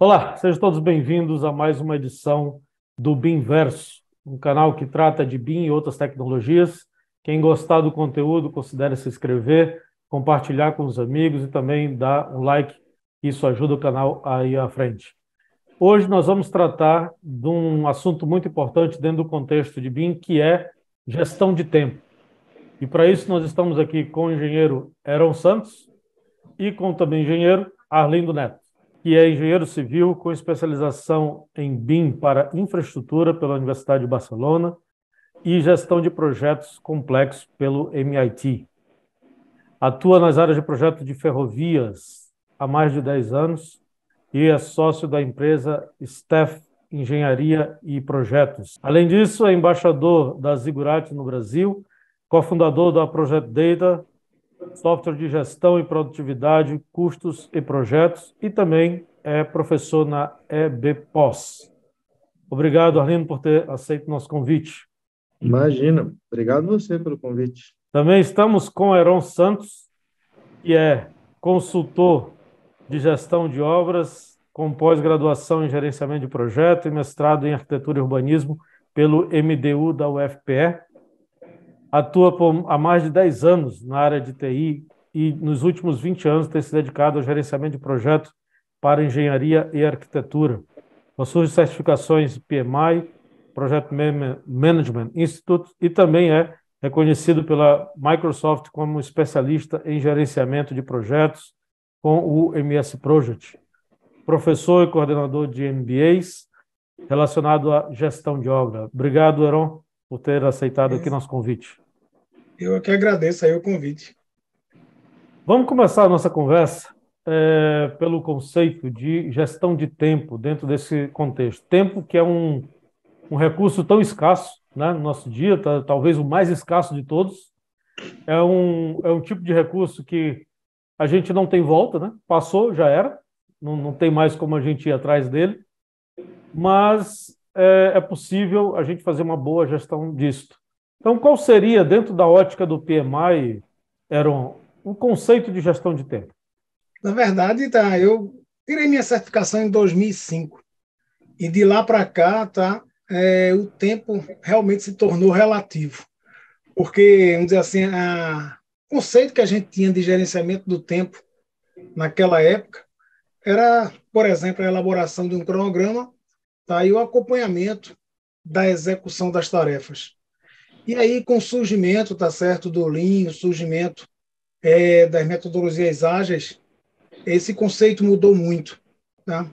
Olá, sejam todos bem-vindos a mais uma edição do BIMverso, um canal que trata de BIM e outras tecnologias. Quem gostar do conteúdo, considere se inscrever, compartilhar com os amigos e também dar um like, isso ajuda o canal a ir à frente. Hoje nós vamos tratar de um assunto muito importante dentro do contexto de BIM, que é gestão de tempo. E para isso nós estamos aqui com o engenheiro Heron Santos e com também o engenheiro Arlindo Neto, que é engenheiro civil com especialização em BIM para infraestrutura pela Universidade de Barcelona e gestão de projetos complexos pelo MIT. Atua nas áreas de projeto de ferrovias há mais de 10 anos e é sócio da empresa Staff Engenharia e Projetos. Além disso, é embaixador da Ziggurat no Brasil, cofundador da Project Data, software de gestão e produtividade, custos e projetos, e também é professor na EBPOS. Obrigado, Arlindo, por ter aceito nosso convite. Imagina. Obrigado você pelo convite. Também estamos com Heron Santos, que é consultor de gestão de obras, com pós-graduação em gerenciamento de projeto e mestrado em arquitetura e urbanismo pelo MDU da UFPE. Atua há mais de 10 anos na área de TI e nos últimos 20 anos tem se dedicado ao gerenciamento de projetos para engenharia e arquitetura. Possui certificações PMI, Project Management Institute, e também é reconhecido pela Microsoft como especialista em gerenciamento de projetos com o MS Project. Professor e coordenador de MBAs relacionado à gestão de obra. Obrigado, Heron, por ter aceitado aqui nosso convite. Eu é que agradeço aí o convite. Vamos começar a nossa conversa pelo conceito de gestão de tempo dentro desse contexto. Tempo que é um recurso tão escasso, né, no nosso dia, talvez o mais escasso de todos. É um tipo de recurso que a gente não tem volta, né? Passou, já era, não tem mais como a gente ir atrás dele, mas é possível a gente fazer uma boa gestão disto. Então, qual seria, dentro da ótica do PMI, Heron, o conceito de gestão de tempo? Na verdade, tá, eu tirei minha certificação em 2005 e de lá para cá, tá, o tempo realmente se tornou relativo, porque, vamos dizer assim, o conceito que a gente tinha de gerenciamento do tempo naquela época era, por exemplo, a elaboração de um cronograma, tá, e o acompanhamento da execução das tarefas. E aí, com o surgimento, tá certo, do Lean, o surgimento das metodologias ágeis, esse conceito mudou muito. Tá?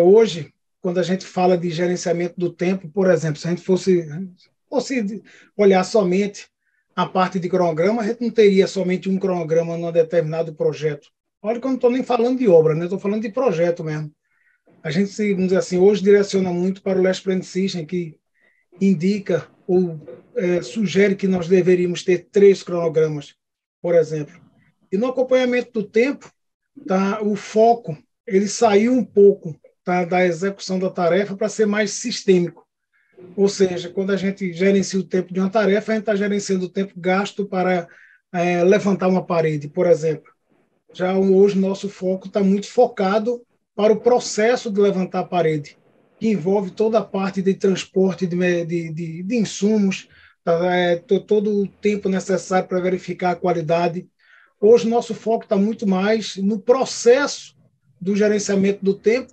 Hoje, quando a gente fala de gerenciamento do tempo, por exemplo, se a gente fosse olhar somente a parte de cronograma, a gente não teria somente um cronograma num determinado projeto. Olha que eu não estou nem falando de obra, né? Estou falando de projeto mesmo. A gente, vamos dizer assim, hoje direciona muito para o Last Plan System, que indica ou sugere que nós deveríamos ter 3 cronogramas, por exemplo. E no acompanhamento do tempo, tá, o foco ele saiu um pouco, tá, da execução da tarefa para ser mais sistêmico. Ou seja, quando a gente gerencia o tempo de uma tarefa, a gente está gerenciando o tempo gasto para levantar uma parede, por exemplo. Já hoje, nosso foco está muito focado para o processo de levantar a parede, que envolve toda a parte de transporte de insumos, tá, todo o tempo necessário para verificar a qualidade. Hoje, nosso foco está muito mais no processo do gerenciamento do tempo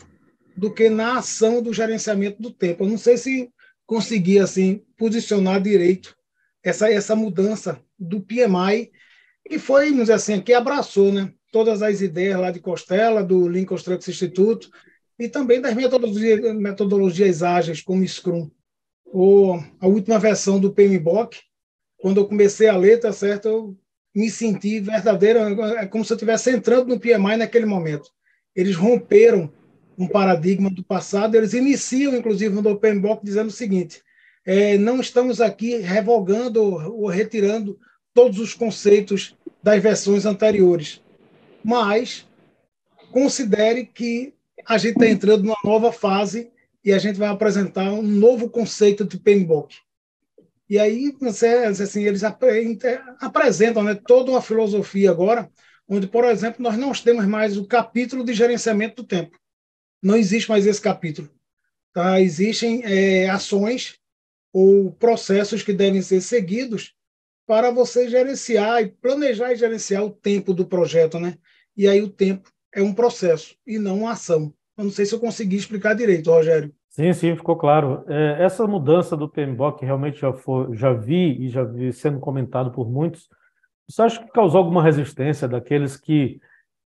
do que na ação do gerenciamento do tempo. Eu não sei se consegui assim, posicionar direito essa mudança do PMI, que foi, vamos dizer assim, que abraçou, né, todas as ideias lá de Costella, do Lean Construction Institute, e também das metodologias ágeis, como Scrum. A última versão do PMBOK, quando eu comecei a ler, tá certo, eu me senti verdadeiro, é como se eu estivesse entrando no PMI naquele momento. Eles romperam um paradigma do passado, eles iniciam, inclusive, no PMBOK dizendo o seguinte: não estamos aqui revogando ou retirando todos os conceitos das versões anteriores, mas considere que a gente está entrando numa nova fase e a gente vai apresentar um novo conceito de PMBOK. E aí, assim, eles apresentam, né, toda uma filosofia agora, onde, por exemplo, nós não temos mais o capítulo de gerenciamento do tempo. não existe mais esse capítulo. Tá? Existem ações ou processos que devem ser seguidos para você gerenciar e planejar e gerenciar o tempo do projeto, né? E aí o tempo é um processo e não uma ação. Eu não sei se eu consegui explicar direito, Rogério. Sim, sim, ficou claro. Essa mudança do PMBOK realmente já vi sendo comentado por muitos. Você acha que causou alguma resistência daqueles que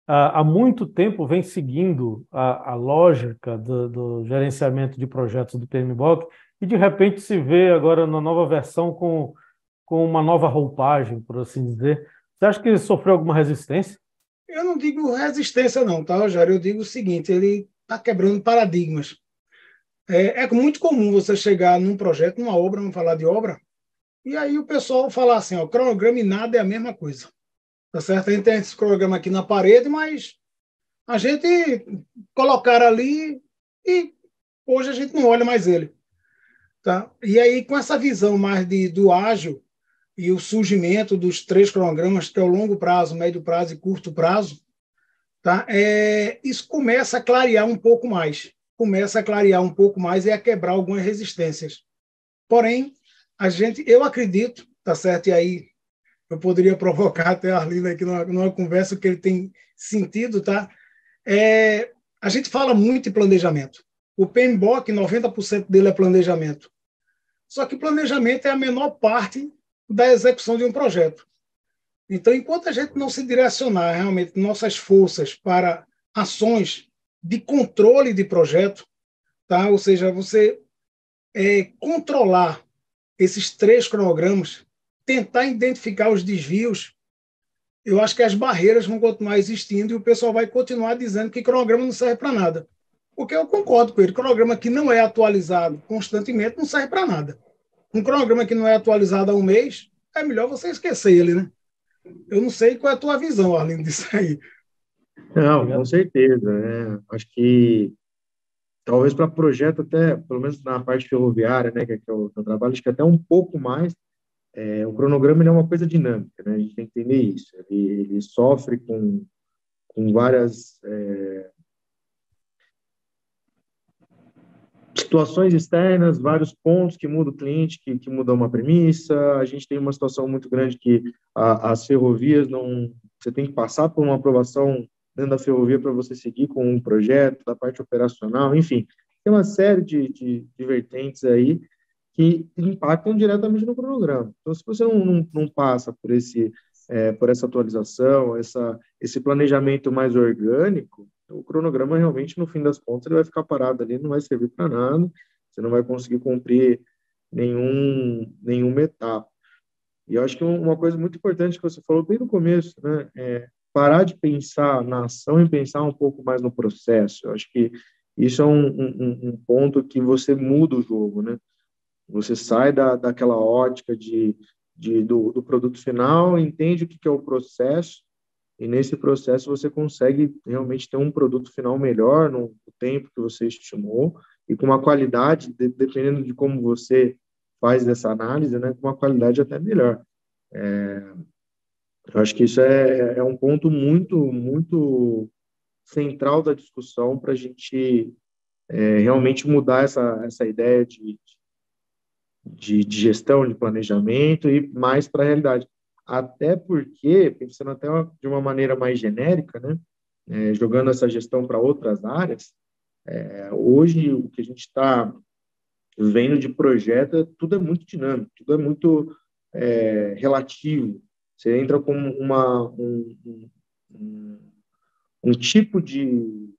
há muito tempo vem seguindo a lógica do gerenciamento de projetos do PMBOK e de repente se vê agora na nova versão com uma nova roupagem, por assim dizer? Você acha que sofreu alguma resistência? Eu não digo resistência, não, tá, Rogério? Eu digo o seguinte: ele está quebrando paradigmas. É muito comum você chegar num projeto, numa obra, vamos falar de obra, e aí o pessoal falar assim: ó, cronograma e nada é a mesma coisa. Tá certo? A gente tem esse cronograma aqui na parede, mas a gente colocar ali e hoje a gente não olha mais ele. Tá? E aí, com essa visão mais do ágil e o surgimento dos 3 cronogramas, que é o longo prazo, médio prazo e curto prazo, tá? Isso começa a clarear um pouco mais. Começa a clarear um pouco mais e a quebrar algumas resistências. Porém, eu acredito, tá certo? E aí eu poderia provocar até a Arlindo aqui numa conversa que ele tem sentido, tá? A gente fala muito em planejamento. O PMBOK, 90% dele é planejamento. Só que planejamento é a menor parte da execução de um projeto. Então, enquanto a gente não se direcionar realmente nossas forças para ações de controle de projeto, tá? Ou seja, você controlar esses 3 cronogramas, tentar identificar os desvios, eu acho que as barreiras vão continuar existindo e o pessoal vai continuar dizendo que cronograma não serve para nada. Porque eu concordo com ele, cronograma que não é atualizado constantemente não serve para nada. Um cronograma que não é atualizado há um mês, é melhor você esquecer ele, né? Eu não sei qual é a tua visão, Arlindo, disso aí. Não, com Obrigado. certeza, né? Acho que talvez para projeto até, pelo menos na parte ferroviária, né, que eu trabalho, acho que até um pouco mais. O cronograma ele é uma coisa dinâmica, né? A gente tem que entender isso. Ele sofre com várias situações externas, vários pontos que mudam o cliente, que mudam uma premissa. A gente tem uma situação muito grande que as ferrovias não. Você tem que passar por uma aprovação dentro da ferrovia para você seguir com um projeto, da parte operacional, enfim. Tem uma série de vertentes aí que impactam diretamente no cronograma. Então, se você não passa por essa atualização, esse planejamento mais orgânico, o cronograma realmente, no fim das contas, ele vai ficar parado ali, não vai servir para nada, você não vai conseguir cumprir nenhuma etapa. E eu acho que uma coisa muito importante que você falou bem no começo, né, parar de pensar na ação e pensar um pouco mais no processo. Eu acho que isso é um ponto que você muda o jogo, né? Você sai daquela ótica do produto final, entende o que é o processo, e nesse processo você consegue realmente ter um produto final melhor no tempo que você estimou e com uma qualidade, dependendo de como você faz essa análise, né, com uma qualidade até melhor. Eu acho que isso é um ponto muito, muito central da discussão para a gente realmente mudar essa ideia de gestão, de planejamento e mais para a realidade. Até porque, pensando até de uma maneira mais genérica, né, jogando essa gestão para outras áreas, hoje o que a gente está vendo de projeto, tudo é muito dinâmico, tudo é muito relativo. Você entra com um tipo de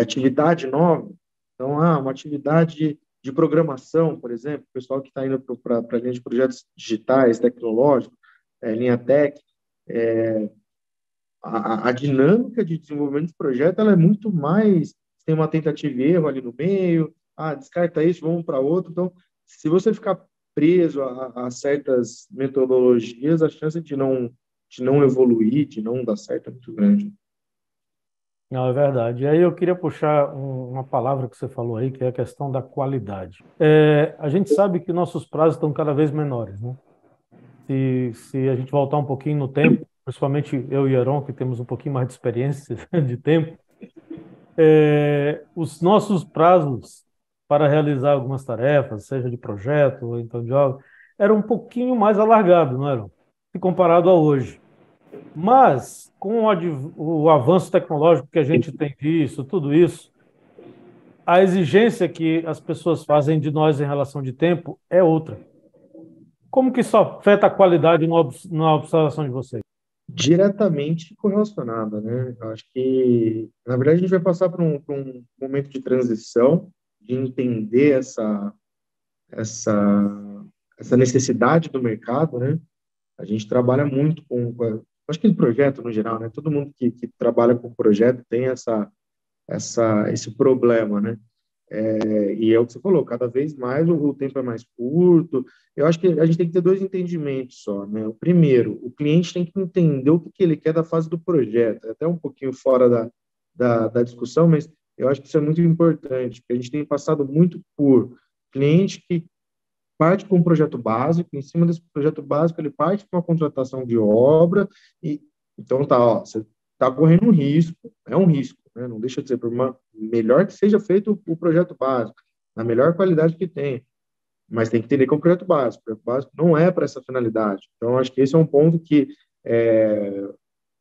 atividade nova, então, uma atividade de programação, por exemplo, o pessoal que está indo para a linha de projetos digitais, tecnológicos, linha tech, a dinâmica de desenvolvimento de projeto ela é muito mais, tem uma tentativa e erro ali no meio, descarta isso, vamos para outro. Então, se você ficar preso a certas metodologias, a chance de não evoluir, de não dar certo é muito grande. Não, é verdade. E aí eu queria puxar uma palavra que você falou aí, que é a questão da qualidade. A gente sabe que nossos prazos estão cada vez menores, né? Se a gente voltar um pouquinho no tempo, principalmente eu e Heron, que temos um pouquinho mais de experiência de tempo, os nossos prazos para realizar algumas tarefas, seja de projeto ou então de obra, eram um pouquinho mais alargados, não eram? Se comparado a hoje. Mas, com o avanço tecnológico que a gente tem visto, tudo isso, a exigência que as pessoas fazem de nós em relação de tempo é outra. Como que isso afeta a qualidade na observação de vocês? Diretamente correlacionada, né? Eu acho que, na verdade, a gente vai passar por um momento de transição, de entender essa, essa necessidade do mercado, né? A gente trabalha muito acho que em projeto no geral, né? Todo mundo que trabalha com projeto tem esse problema, né? E é o que você falou, cada vez mais o tempo é mais curto. Eu acho que a gente tem que ter dois entendimentos só, né? O primeiro, o cliente tem que entender o que ele quer da fase do projeto, é até um pouquinho fora da discussão, mas eu acho que isso é muito importante, porque a gente tem passado muito por cliente que parte com um projeto básico, em cima desse projeto básico ele parte com uma contratação de obra, e então tá, ó, você está correndo um risco, é um risco, né? Não deixa de ser, melhor que seja feito o projeto básico, na melhor qualidade que tem, mas tem que entender que é um projeto básico. O projeto básico não é para essa finalidade. Então, acho que esse é um ponto que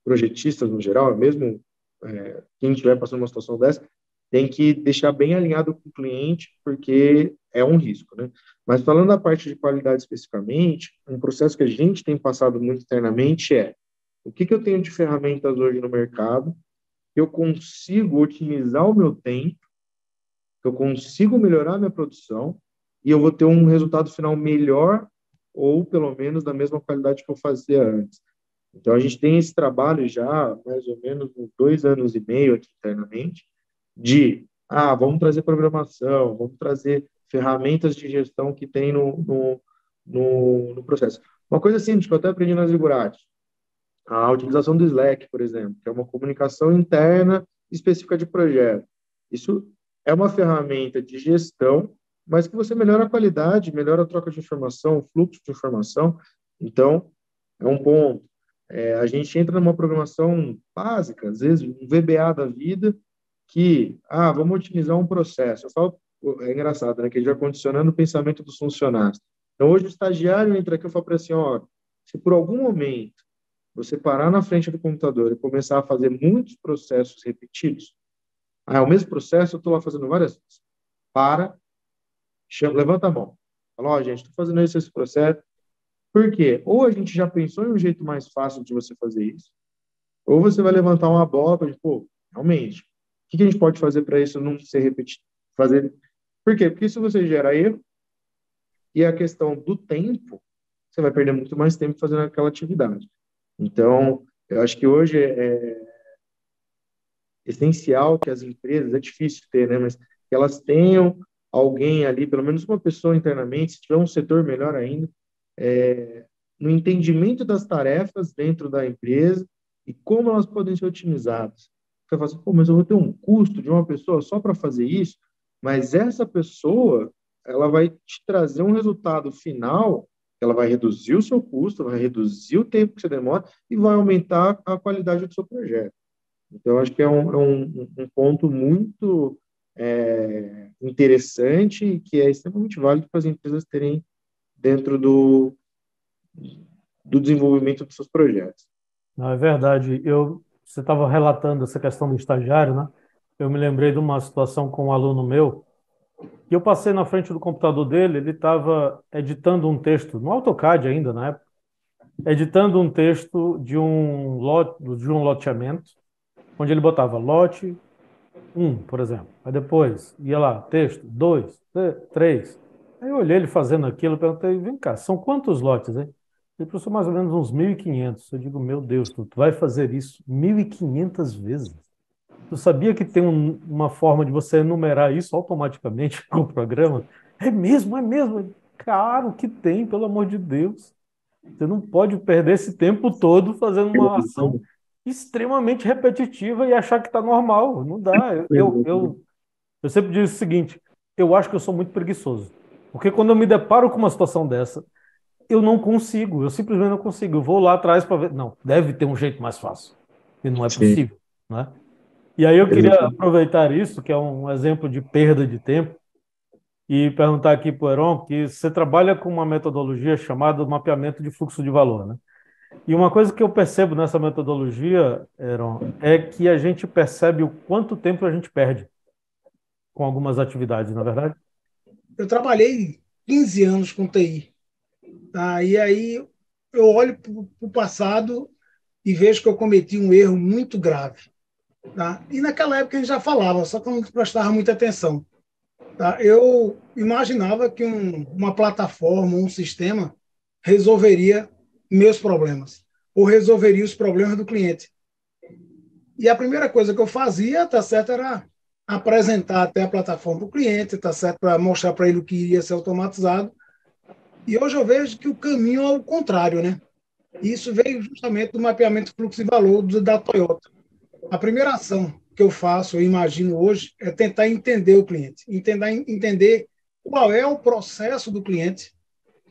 projetistas, no geral, mesmo quem estiver passando uma situação dessa, tem que deixar bem alinhado com o cliente, porque é um risco, né? Mas falando da parte de qualidade especificamente, um processo que a gente tem passado muito internamente é o que eu tenho de ferramentas hoje no mercado, que eu consigo otimizar o meu tempo, que eu consigo melhorar a minha produção e eu vou ter um resultado final melhor ou pelo menos da mesma qualidade que eu fazia antes. Então, a gente tem esse trabalho já, mais ou menos, uns 2 anos e meio aqui internamente, vamos trazer programação, vamos trazer ferramentas de gestão que tem no processo. Uma coisa simples que eu até aprendi na Zigurati, a utilização do Slack, por exemplo, que é uma comunicação interna específica de projeto. Isso é uma ferramenta de gestão, mas que você melhora a qualidade, melhora a troca de informação, o fluxo de informação. Então, é um ponto. A gente entra numa programação básica, às vezes um VBA da vida, vamos otimizar um processo. Eu falo, é engraçado, né? Que a gente vai condicionando o pensamento dos funcionários. Então, hoje o estagiário entra aqui e fala para assim, ó, se por algum momento você parar na frente do computador e começar a fazer muitos processos repetidos, é o mesmo processo, eu estou lá fazendo várias vezes. Levanta a mão. Fala, ó, gente, estou fazendo esse processo. Por quê? Ou a gente já pensou em um jeito mais fácil de você fazer isso, ou você vai levantar uma bola para, realmente, o que a gente pode fazer para isso não ser repetido? Por quê? Porque se você gera erro, e a questão do tempo, você vai perder muito mais tempo fazendo aquela atividade. Então, eu acho que hoje é essencial que as empresas, é difícil ter, né, mas que elas tenham alguém ali, pelo menos uma pessoa internamente, se tiver um setor melhor ainda, no entendimento das tarefas dentro da empresa e como elas podem ser otimizadas. Você fala assim, mas eu vou ter um custo de uma pessoa só para fazer isso, mas essa pessoa, ela vai te trazer um resultado final, ela vai reduzir o seu custo, vai reduzir o tempo que você demora e vai aumentar a qualidade do seu projeto. Então, acho que é um ponto muito interessante e que é extremamente válido para as empresas terem dentro do desenvolvimento dos seus projetos. Não, é verdade. Você estava relatando essa questão do estagiário, né? Eu me lembrei de uma situação com um aluno meu, que eu passei na frente do computador dele, ele estava editando um texto, no AutoCAD ainda, na época, editando um texto de um loteamento, onde ele botava lote 1, por exemplo. Aí depois ia lá, texto 2, 3. Aí eu olhei ele fazendo aquilo, perguntei, vem cá, são quantos lotes, hein? Ele professor, mais ou menos uns 1.500. Eu digo, meu Deus, tu vai fazer isso 1.500 vezes? Tu sabia que tem uma forma de você enumerar isso automaticamente com o programa? É mesmo, é mesmo. Claro que tem, pelo amor de Deus. Você não pode perder esse tempo todo fazendo uma ação extremamente repetitiva e achar que está normal. Não dá. Eu sempre digo o seguinte, eu acho que eu sou muito preguiçoso. Porque quando eu me deparo com uma situação dessa, eu não consigo, eu simplesmente não consigo. Eu vou lá atrás para ver. Não, deve ter um jeito mais fácil. E não é Sim. possível, né? E aí eu queria Exatamente. aproveitar isso, que é um exemplo de perda de tempo, e perguntar aqui para o Heron que você trabalha com uma metodologia chamada mapeamento de fluxo de valor, né? E uma coisa que eu percebo nessa metodologia, Heron, é que a gente percebe o quanto tempo a gente perde com algumas atividades, na é verdade? Eu trabalhei 15 anos com TI, tá? E aí eu olho para o passado e vejo que eu cometi um erro muito grave, tá? E naquela época a gente já falava, só que eu não prestava muita atenção, tá? Eu imaginava que uma plataforma, um sistema resolveria meus problemas ou resolveria os problemas do cliente. E a primeira coisa que eu fazia, tá certo, era apresentar até a plataforma para o cliente, tá certo, para mostrar para ele o que iria ser automatizado. E hoje eu vejo que o caminho é o contrário, né? E isso veio justamente do mapeamento de fluxo de valor da Toyota. A primeira ação que eu faço, eu imagino hoje, é tentar entender o cliente, entender qual é o processo do cliente,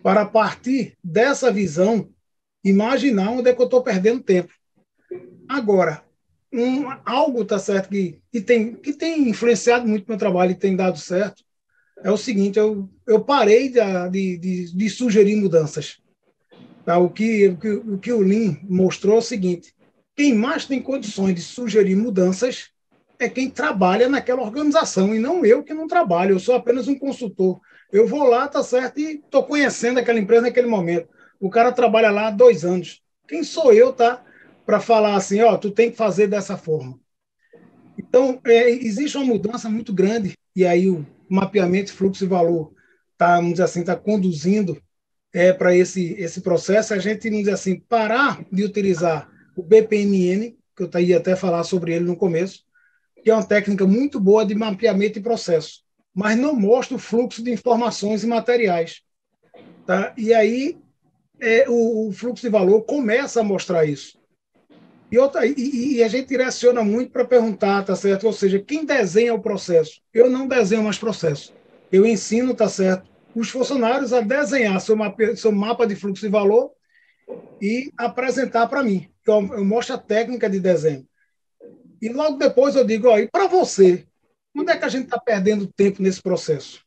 para a partir dessa visão imaginar onde é que eu estou perdendo tempo. Agora, algo tá certo que tem influenciado muito meu trabalho e tem dado certo é o seguinte: eu parei de sugerir mudanças. Tá? O que o Lean mostrou é o seguinte: quem mais tem condições de sugerir mudanças é quem trabalha naquela organização, e não eu que não trabalho, eu sou apenas um consultor. Eu vou lá, tá certo, e estou conhecendo aquela empresa naquele momento. O cara trabalha lá há 2 anos. Quem sou eu, tá? Para falar assim, ó, tu tem que fazer dessa forma. Então, existe uma mudança muito grande, e aí o mapeamento de fluxo e valor está, vamos dizer assim, está conduzindo para esse processo, a gente, vamos dizer assim, parar de utilizar o BPMN, que eu ia até falar sobre ele no começo, que é uma técnica muito boa de mapeamento de processo, mas não mostra o fluxo de informações e materiais. Tá? E aí o fluxo de valor começa a mostrar isso. E a gente direciona muito para perguntar, tá certo? Ou seja, quem desenha o processo? Eu não desenho mais processo. Eu ensino, tá certo, os funcionários a desenhar seu mapa de fluxo de valor e apresentar para mim. Eu mostro a técnica de desenho. E logo depois eu digo, ó, e para você, onde é que a gente está perdendo tempo nesse processo?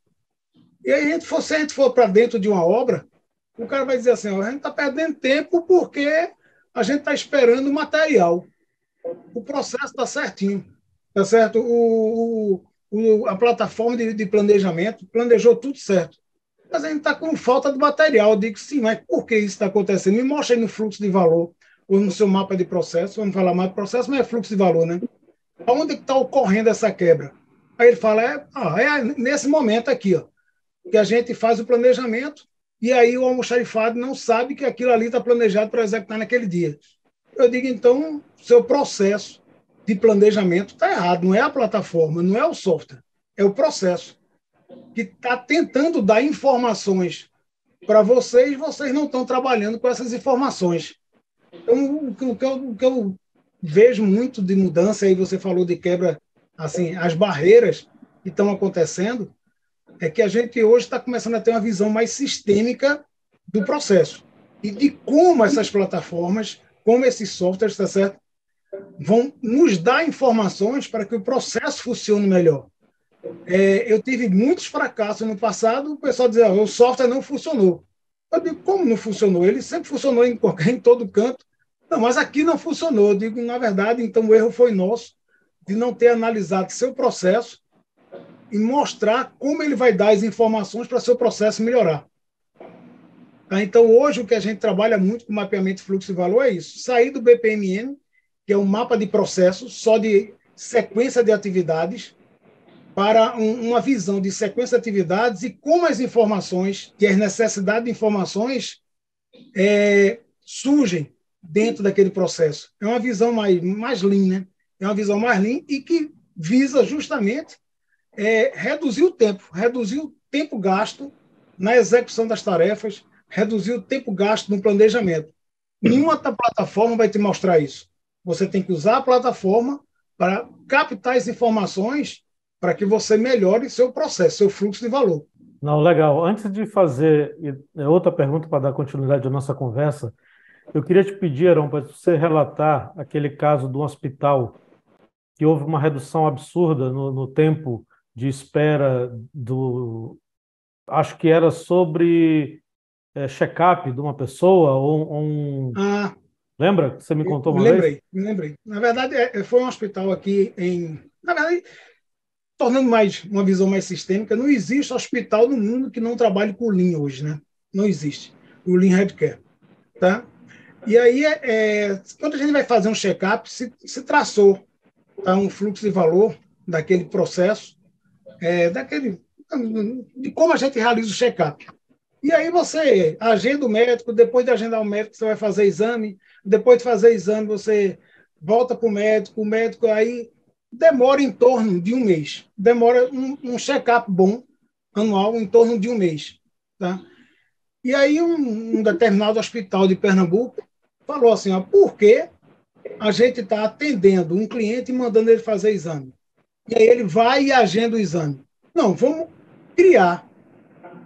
E aí, se a gente for para dentro de uma obra, o cara vai dizer assim, ó, a gente está perdendo tempo porque a gente está esperando o material. O processo está certinho, tá certo? A plataforma de planejamento planejou tudo certo. Mas a gente está com falta de material. Eu digo, sim, mas por que isso está acontecendo? Me mostra aí no fluxo de valor, ou no seu mapa de processo, vamos falar mais de processo, mas é fluxo de valor, né? Onde está ocorrendo essa quebra? Aí ele fala, é nesse momento aqui, ó, que a gente faz o planejamento e aí o almoxarifado não sabe que aquilo ali está planejado para executar naquele dia. Eu digo, então, seu processo de planejamento está errado, não é a plataforma, não é o software, é o processo que está tentando dar informações para vocês, vocês não estão trabalhando com essas informações. Então, o que eu vejo muito de mudança, aí você falou de quebra, assim, as barreiras que estão acontecendo, é que a gente hoje está começando a ter uma visão mais sistêmica do processo e de como essas plataformas, como esses softwares, tá certo, vão nos dar informações para que o processo funcione melhor. Eu tive muitos fracassos no passado, o pessoal dizia, o software não funcionou. Eu digo, como não funcionou? Ele sempre funcionou em todo canto. Não, mas aqui não funcionou. Eu digo, na verdade, então o erro foi nosso de não ter analisado seu processo e mostrar como ele vai dar as informações para seu processo melhorar. Tá? Então, hoje, o que a gente trabalha muito com mapeamento de fluxo de valor é isso. Sair do BPMN, que é um mapa de processos, só de sequência de atividades, para uma visão de sequência de atividades e como as informações e as necessidades de informações surgem dentro daquele processo. É uma visão mais lean, né? É uma visão mais lean e que visa justamente reduzir o tempo gasto na execução das tarefas, reduzir o tempo gasto no planejamento. Nenhuma outra plataforma vai te mostrar isso. Você tem que usar a plataforma para captar as informações para que você melhore seu processo, seu fluxo de valor. Não, legal. Antes de fazer outra pergunta para dar continuidade à nossa conversa, eu queria te pedir, Aaron, para você relatar aquele caso do hospital que houve uma redução absurda no tempo de espera acho que era sobre check-up de uma pessoa Ah, lembra que você me contou me uma vez? lembrei, me lembrei. Na verdade, foi um hospital aqui na verdade, tornando mais uma visão mais sistêmica, não existe hospital no mundo que não trabalhe com Lean hoje, né? Não existe. O Lean Healthcare, tá? E aí, quando a gente vai fazer um check-up, se traçou, tá, um fluxo de valor daquele processo, de como a gente realiza o check-up. E aí você agenda o médico, depois de agendar o médico, você vai fazer exame, depois de fazer exame, você volta para o médico aí demora em torno de um mês. Demora um check-up bom, anual, em torno de um mês. Tá? E aí um determinado hospital de Pernambuco falou assim, ó, por que a gente está atendendo um cliente e mandando ele fazer exame? E aí ele vai e agenda o exame. Não, vamos criar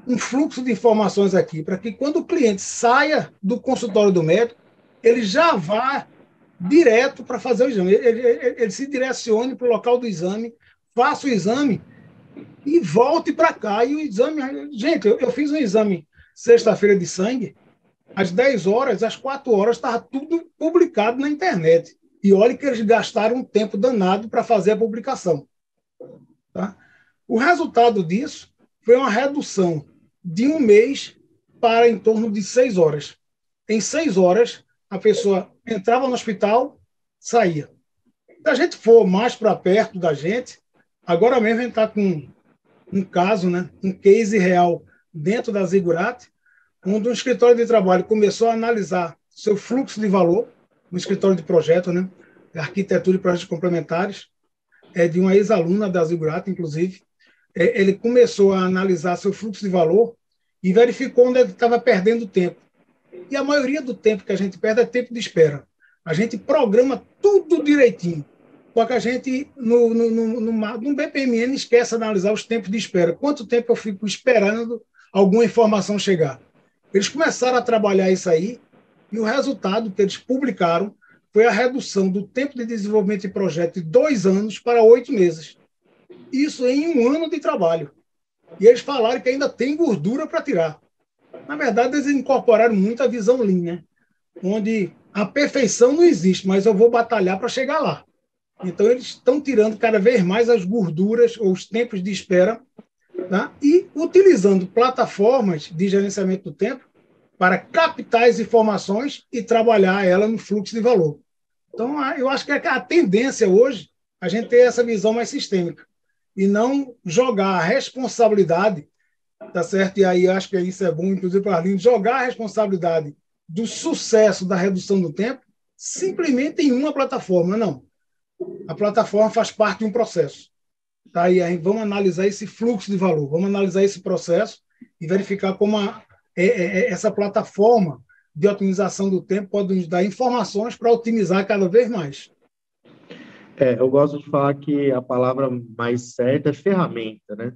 um fluxo de informações aqui, para que quando o cliente saia do consultório do médico, ele já vá direto para fazer o exame. Ele se direcione para o local do exame, faça o exame e volte para cá. E o exame. Gente, eu fiz um exame sexta-feira de sangue, às 10 horas, às 4 horas, estava tudo publicado na internet. E olha que eles gastaram um tempo danado para fazer a publicação. Tá? O resultado disso foi uma redução de um mês para em torno de 6 horas. Em 6 horas, a pessoa entrava no hospital, saía. Se a gente for mais para perto da gente, agora mesmo a gente está com um caso, né, um case real dentro da Ziggurat, onde um escritório de trabalho começou a analisar seu fluxo de valor, um escritório de projeto, né, arquitetura e projetos complementares, de uma ex-aluna da Ziggurat, inclusive. Ele começou a analisar seu fluxo de valor e verificou onde ele estava perdendo tempo. E a maioria do tempo que a gente perde é tempo de espera. A gente programa tudo direitinho. Só que a gente, no BPMN, esquece de analisar os tempos de espera. Quanto tempo eu fico esperando alguma informação chegar? Eles começaram a trabalhar isso aí e o resultado que eles publicaram foi a redução do tempo de desenvolvimento de projeto de 2 anos para 8 meses. Isso em um ano de trabalho. E eles falaram que ainda tem gordura para tirar. Na verdade, eles incorporaram muito a visão Lean, né? Onde a perfeição não existe, mas eu vou batalhar para chegar lá. Então, eles estão tirando cada vez mais as gorduras ou os tempos de espera, tá? E utilizando plataformas de gerenciamento do tempo para captar as informações e trabalhar ela no fluxo de valor. Então, eu acho que a tendência hoje é a gente ter essa visão mais sistêmica e não jogar a responsabilidade, tá certo? E aí acho que isso é bom, inclusive para a Aline, jogar a responsabilidade do sucesso da redução do tempo simplesmente em uma plataforma. Não. A plataforma faz parte de um processo. Tá? E aí vamos analisar esse fluxo de valor, vamos analisar esse processo e verificar como essa plataforma de otimização do tempo pode nos dar informações para otimizar cada vez mais. Eu gosto de falar que a palavra mais certa é ferramenta, né?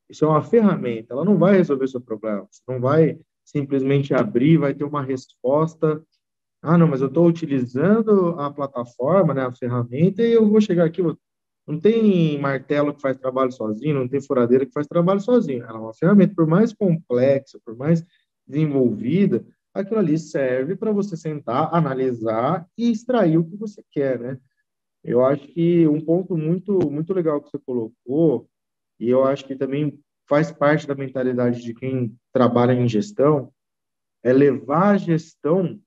Isso é uma ferramenta, ela não vai resolver seu problema. Você não vai simplesmente abrir, vai ter uma resposta. Ah, não, mas eu estou utilizando a plataforma, né, a ferramenta, e eu vou chegar aqui. Não tem martelo que faz trabalho sozinho, não tem furadeira que faz trabalho sozinho. Ela é uma ferramenta, por mais complexa, por mais desenvolvida, aquilo ali serve para você sentar, analisar e extrair o que você quer, né? Eu acho que um ponto muito legal que você colocou, e eu acho que também faz parte da mentalidade de quem trabalha em gestão, é levar a gestão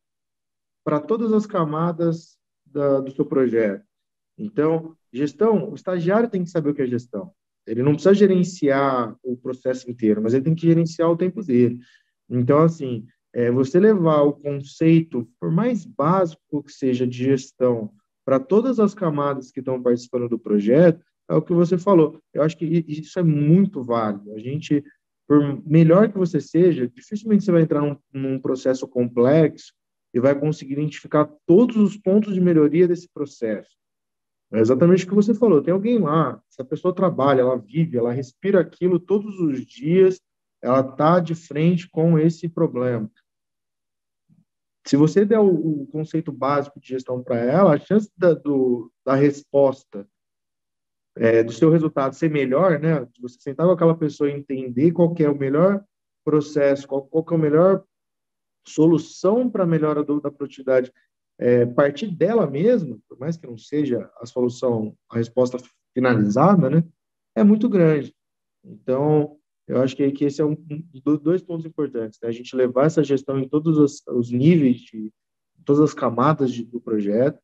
para todas as camadas do seu projeto. Então, gestão, o estagiário tem que saber o que é gestão. Ele não precisa gerenciar o processo inteiro, mas ele tem que gerenciar o tempo dele. Então, assim, você levar o conceito, por mais básico que seja, de gestão, para todas as camadas que estão participando do projeto, é o que você falou. Eu acho que isso é muito válido. A gente, por melhor que você seja, dificilmente você vai entrar num processo complexo e vai conseguir identificar todos os pontos de melhoria desse processo. É exatamente o que você falou. Tem alguém lá, essa pessoa trabalha, ela vive, ela respira aquilo todos os dias, ela está de frente com esse problema. Se você der o conceito básico de gestão para ela, a chance da resposta do seu resultado ser melhor, né? De você sentar com aquela pessoa e entender qual que é o melhor processo, qual que é a melhor solução para a melhora da produtividade, partir dela mesma, por mais que não seja a solução, a resposta finalizada, né? É muito grande. Então, eu acho que esse é dois pontos importantes, né? A gente levar essa gestão em todos os níveis, todas as camadas do projeto,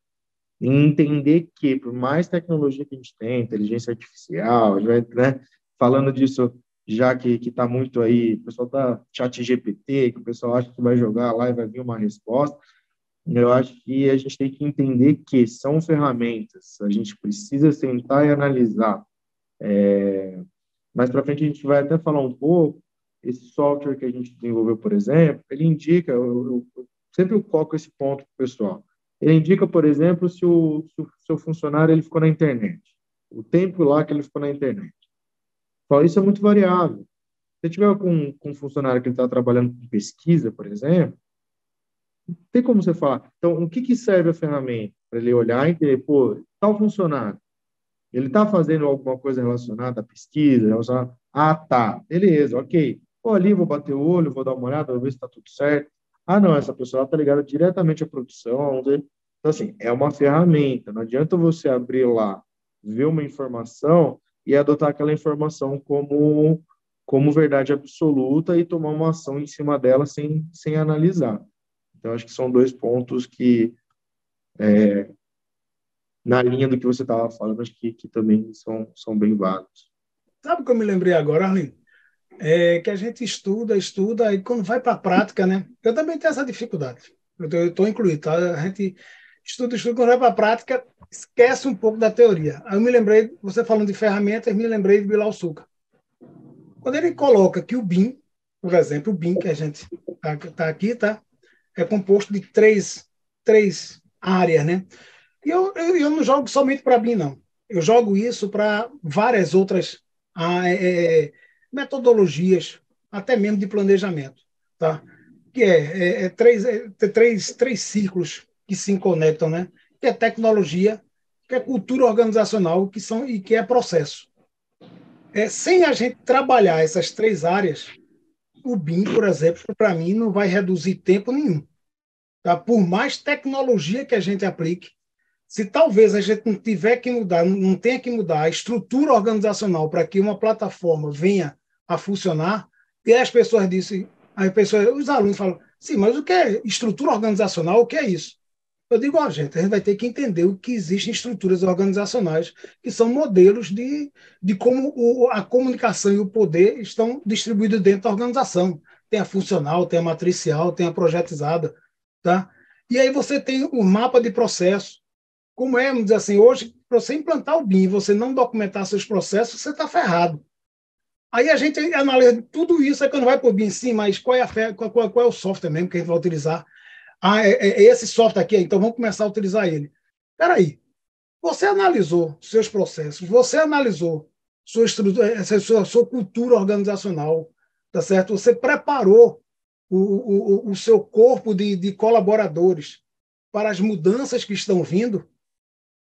e entender que, por mais tecnologia que a gente tem, inteligência artificial, né? Falando disso, já que está muito aí, o pessoal está chat GPT, que o pessoal acha que vai jogar lá e vai vir uma resposta. Eu acho que a gente tem que entender que são ferramentas, a gente precisa sentar e analisar. Mais para frente a gente vai até falar um pouco, esse software que a gente desenvolveu, por exemplo, ele indica, eu sempre coloco esse ponto para o pessoal, ele indica, por exemplo, se o seu funcionário ele ficou na internet, o tempo lá que ele ficou na internet. Só isso é muito variável. Se tiver com um funcionário que está trabalhando com pesquisa, por exemplo, tem como você falar. Então, o que serve a ferramenta? Para ele olhar e entender, pô, tal funcionário, ele está fazendo alguma coisa relacionada à pesquisa, relacionada... Ah, tá, beleza, ok. Pô, ali vou bater o olho, vou dar uma olhada, vou ver se está tudo certo. Ah, não, essa pessoa está ligada diretamente à produção. Então, assim, é uma ferramenta. Não adianta você abrir lá, ver uma informação e adotar aquela informação como verdade absoluta e tomar uma ação em cima dela sem analisar. Então, acho que são dois pontos que, na linha do que você estava falando, acho que também são bem válidos. Sabe o que eu me lembrei agora, Arlindo? É que a gente estuda, e quando vai para a prática, né? Eu também tenho essa dificuldade. Eu estou incluído, tá? A gente estuda, quando vai para a prática, esquece um pouco da teoria. Aí eu me lembrei, você falando de ferramentas, me lembrei de Bilal Suca. Quando ele coloca que o BIM, por exemplo, o BIM que a gente tá aqui, tá? É composto de três áreas, né? E eu não jogo somente para BIM, não. Eu jogo isso para várias outras metodologias, até mesmo de planejamento, tá? Que três círculos que se conectam, né? Que é tecnologia, que é cultura organizacional, e que é processo. Sem a gente trabalhar essas três áreas, o BIM, por exemplo, para mim, não vai reduzir tempo nenhum. Tá? Por mais tecnologia que a gente aplique, se talvez a gente não tiver que mudar, não tenha que mudar a estrutura organizacional para que uma plataforma venha a funcionar, e as pessoas dizem, os alunos falam, sim, mas o que é estrutura organizacional? O que é isso? Eu digo, gente, a gente vai ter que entender o que existem estruturas organizacionais, que são modelos de como a comunicação e o poder estão distribuídos dentro da organização. Tem a funcional, tem a matricial, tem a projetizada. Tá? E aí você tem o mapa de processo. Como vamos dizer assim, hoje, para você implantar o BIM e você não documentar seus processos, você está ferrado. Aí a gente analisa tudo isso, aí quando vai para o BIM, sim, mas qual é o software mesmo que a gente vai utilizar? Esse software aqui, então vamos começar a utilizar ele. Espera aí, você analisou seus processos, você analisou sua estrutura, sua cultura organizacional, tá certo? Você preparou o seu corpo de colaboradores para as mudanças que estão vindo.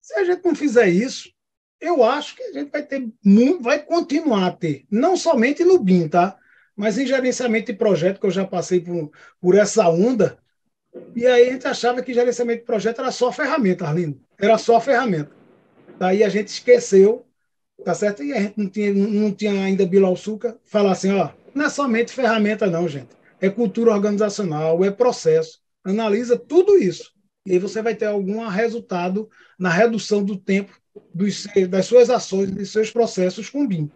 Se a gente não fizer isso, eu acho que a gente vai continuar a ter, não somente no BIM, tá? Mas em gerenciamento de projeto, que eu já passei por essa onda, e aí a gente achava que gerenciamento de projeto era só ferramenta, Arlindo. Era só ferramenta. Daí a gente esqueceu, tá certo? E a gente não tinha ainda Bilal Suca falar assim, ó, não é somente ferramenta não, gente. É cultura organizacional, é processo. Analisa tudo isso. E aí você vai ter algum resultado na redução do tempo das suas ações, dos seus processos com BIM.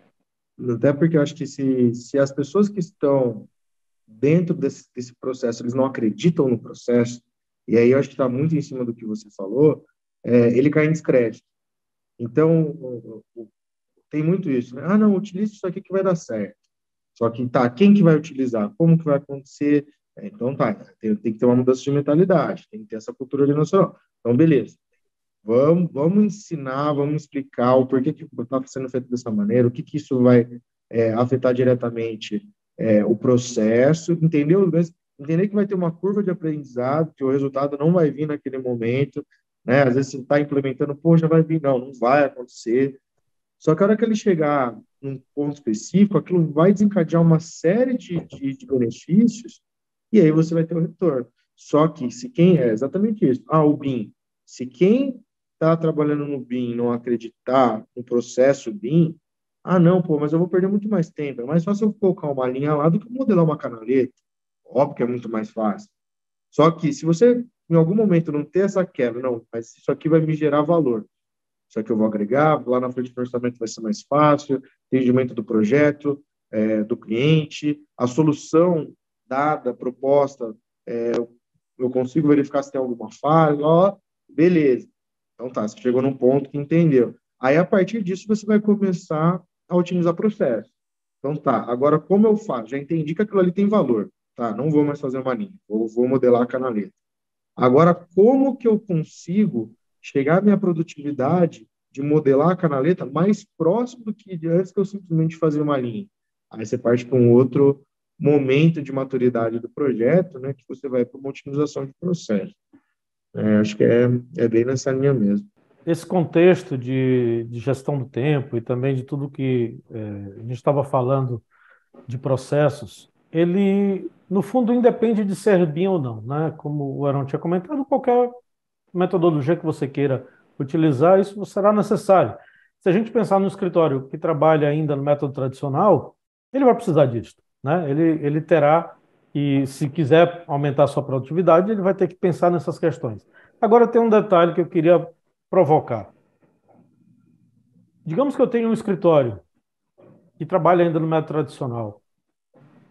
Até porque eu acho que se as pessoas que estão dentro desse processo, eles não acreditam no processo, e aí eu acho que está muito em cima do que você falou, ele cai em descrédito. Então, tem muito isso, né? Ah, não, utilize isso aqui que vai dar certo. Só que, tá, quem que vai utilizar? Como que vai acontecer? Então, tá, tem que ter uma mudança de mentalidade, tem que ter essa cultura organizacional. Então, beleza. Vamos ensinar, vamos explicar o porquê que está sendo feito dessa maneira, o que isso vai afetar diretamente o processo, entendeu? Entender que vai ter uma curva de aprendizado, que o resultado não vai vir naquele momento, né? Às vezes você está implementando, pô, já vai vir, não vai acontecer. Só que a hora que ele chegar num ponto específico, aquilo vai desencadear uma série de benefícios e aí você vai ter o retorno. Só que se quem é exatamente isso, o BIM, se quem está trabalhando no BIM não acreditar no processo BIM, não, pô, mas eu vou perder muito mais tempo. É mais fácil eu colocar uma linha lá do que modelar uma canaleta. Óbvio que é muito mais fácil. Só que se você, em algum momento, não ter essa quebra, não, mas isso aqui vai me gerar valor. Isso aqui eu vou agregar, lá na frente do orçamento vai ser mais fácil, entendimento do projeto, do cliente, a solução dada, proposta, eu consigo verificar se tem alguma falha, beleza. Então tá, você chegou num ponto que entendeu. Aí, a partir disso, você vai começar a otimizar o processo. Então tá, agora como eu faço? Já entendi que aquilo ali tem valor. Tá, não vou mais fazer uma linha, vou modelar a canaleta. Agora, como que eu consigo chegar à minha produtividade de modelar a canaleta mais próximo do que antes que eu simplesmente fazia uma linha? Aí você parte para um outro momento de maturidade do projeto, né, que você vai para uma otimização de processo. Acho que é bem nessa linha mesmo. Esse contexto de gestão do tempo e também de tudo que a gente estava falando de processos, ele, no fundo, independe de ser BIM ou não, né? Como o Aaron tinha comentado, qualquer metodologia que você queira utilizar, isso será necessário. Se a gente pensar no escritório que trabalha ainda no método tradicional, ele vai precisar disso, né? Ele terá, e se quiser aumentar a sua produtividade, ele vai ter que pensar nessas questões. Agora tem um detalhe que eu queria provocar. Digamos que eu tenho um escritório que trabalha ainda no método tradicional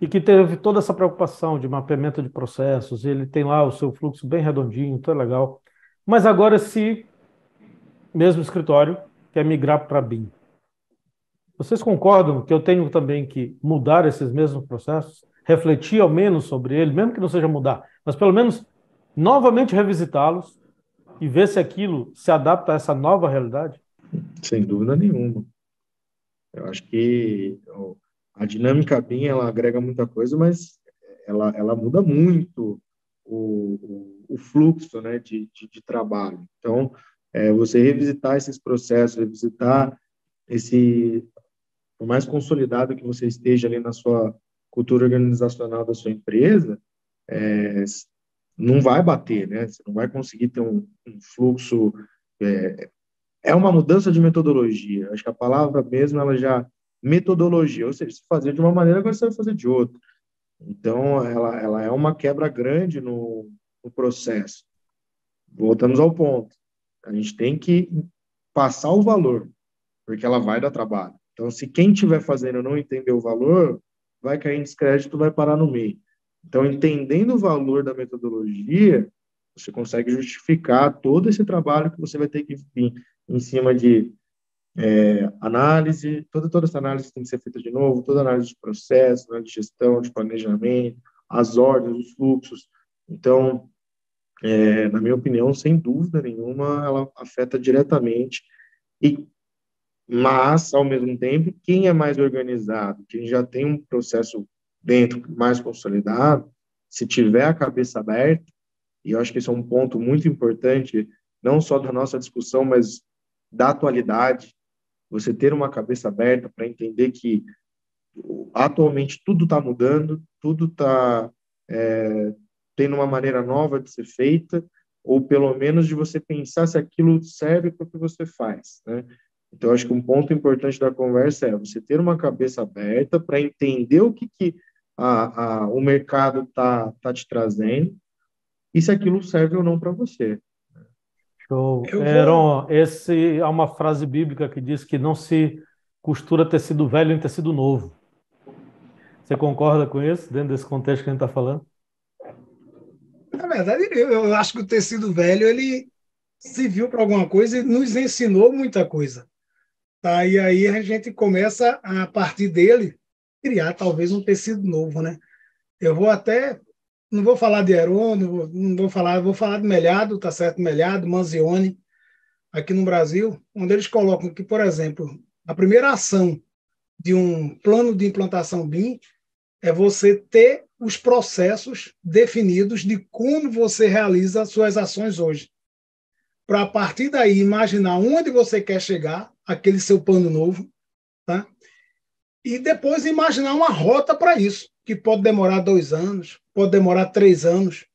e que teve toda essa preocupação de mapeamento de processos, ele tem lá o seu fluxo bem redondinho, tudo legal. Mas agora esse mesmo escritório quer migrar para BIM. Vocês concordam que eu tenho também que mudar esses mesmos processos, refletir ao menos sobre ele, mesmo que não seja mudar, mas pelo menos novamente revisitá-los e ver se aquilo se adapta a essa nova realidade? Sem dúvida nenhuma. Eu acho que a dinâmica BIM, ela agrega muita coisa, mas ela muda muito o fluxo, né, de trabalho. Então, você revisitar esses processos, revisitar por mais consolidado que você esteja ali na sua cultura organizacional da sua empresa, não vai bater, né? Você não vai conseguir ter um fluxo. É uma mudança de metodologia. Acho que a palavra mesmo, ela já metodologia, ou seja, se fazer de uma maneira, agora você vai fazer de outra. Então, ela é uma quebra grande no processo. Voltamos ao ponto. A gente tem que passar o valor, porque ela vai dar trabalho. Então, se quem estiver fazendo não entender o valor, vai cair em descrédito, vai parar no meio. Então, entendendo o valor da metodologia, você consegue justificar todo esse trabalho que você vai ter que vir em cima de análise, toda essa análise tem que ser feita de novo, toda análise de processo, né, de gestão, de planejamento, as ordens, os fluxos. Então, na minha opinião, sem dúvida nenhuma, ela afeta diretamente, mas, ao mesmo tempo, quem é mais organizado, quem já tem um processo dentro mais consolidado, se tiver a cabeça aberta, e eu acho que esse é um ponto muito importante, não só da nossa discussão, mas da atualidade, você ter uma cabeça aberta para entender que atualmente tudo está mudando, tudo está tendo uma maneira nova de ser feita, ou pelo menos de você pensar se aquilo serve para o que você faz, né? Então, acho que um ponto importante da conversa é você ter uma cabeça aberta para entender o que o mercado tá te trazendo e se aquilo serve ou não para você. Show. Aaron, há uma frase bíblica que diz que não se costura tecido velho em tecido novo. Você concorda com isso, dentro desse contexto que a gente está falando? Na verdade, eu acho que o tecido velho, ele serviu para alguma coisa e nos ensinou muita coisa. Tá? E aí a gente começa, a partir dele, criar talvez um tecido novo, né? Eu vou até, não vou falar de Heron, não vou falar, eu vou falar de Melhado, tá certo? Melhado, Manzioni, aqui no Brasil, onde eles colocam que, por exemplo, a primeira ação de um plano de implantação BIM é você ter os processos definidos de como você realiza as suas ações hoje. Para, a partir daí, imaginar onde você quer chegar, aquele seu pano novo, tá? E depois imaginar uma rota para isso, que pode demorar 2 anos, pode demorar 3 anos.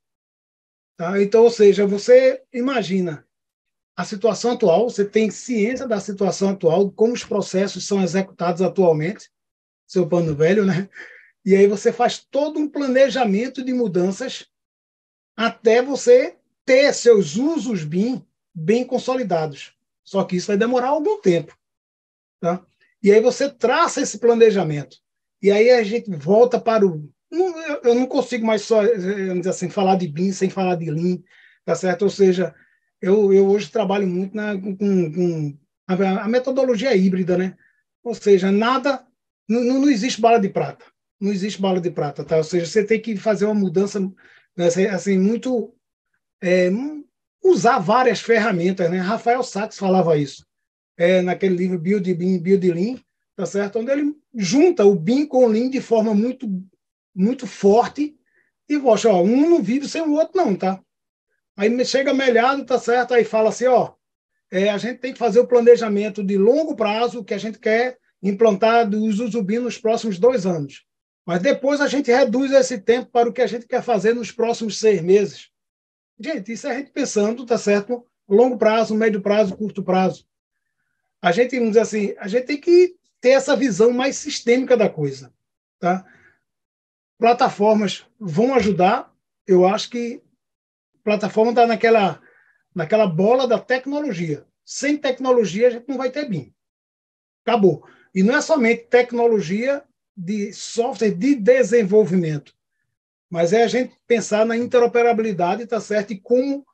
Tá? Então, ou seja, você imagina a situação atual, você tem ciência da situação atual, como os processos são executados atualmente, seu pano velho, né? E aí você faz todo um planejamento de mudanças até você ter seus usos BIM bem consolidados. Só que isso vai demorar algum tempo. Tá? E aí você traça esse planejamento. E aí a gente volta para o... eu não consigo mais só dizer assim, falar de BIM sem falar de Lean, tá certo? Ou seja, eu hoje trabalho muito com a metodologia híbrida, né? Ou seja, nada... Não existe bala de prata. Não existe bala de prata, tá? Ou seja, você tem que fazer uma mudança assim, muito... usar várias ferramentas, né? Rafael Sachs falava isso. Naquele livro Build BIM, Build Lean, tá certo? Onde ele junta o BIM com o Lean de forma muito, muito forte e mostra, ó, um não vive sem o outro não, tá? Aí chega melhado, tá certo? Aí fala assim, ó, a gente tem que fazer o planejamento de longo prazo que a gente quer implantar do uso do BIM nos próximos 2 anos. Mas depois a gente reduz esse tempo para o que a gente quer fazer nos próximos 6 meses. Gente, isso é a gente pensando, tá certo? Longo prazo, médio prazo, curto prazo. A gente, vamos dizer assim, a gente tem que ter essa visão mais sistêmica da coisa, tá? Plataformas vão ajudar. Eu acho que plataforma está naquela bola da tecnologia. Sem tecnologia, a gente não vai ter BIM. Acabou. E não é somente tecnologia de software de desenvolvimento, mas é a gente pensar na interoperabilidade, tá certo? E como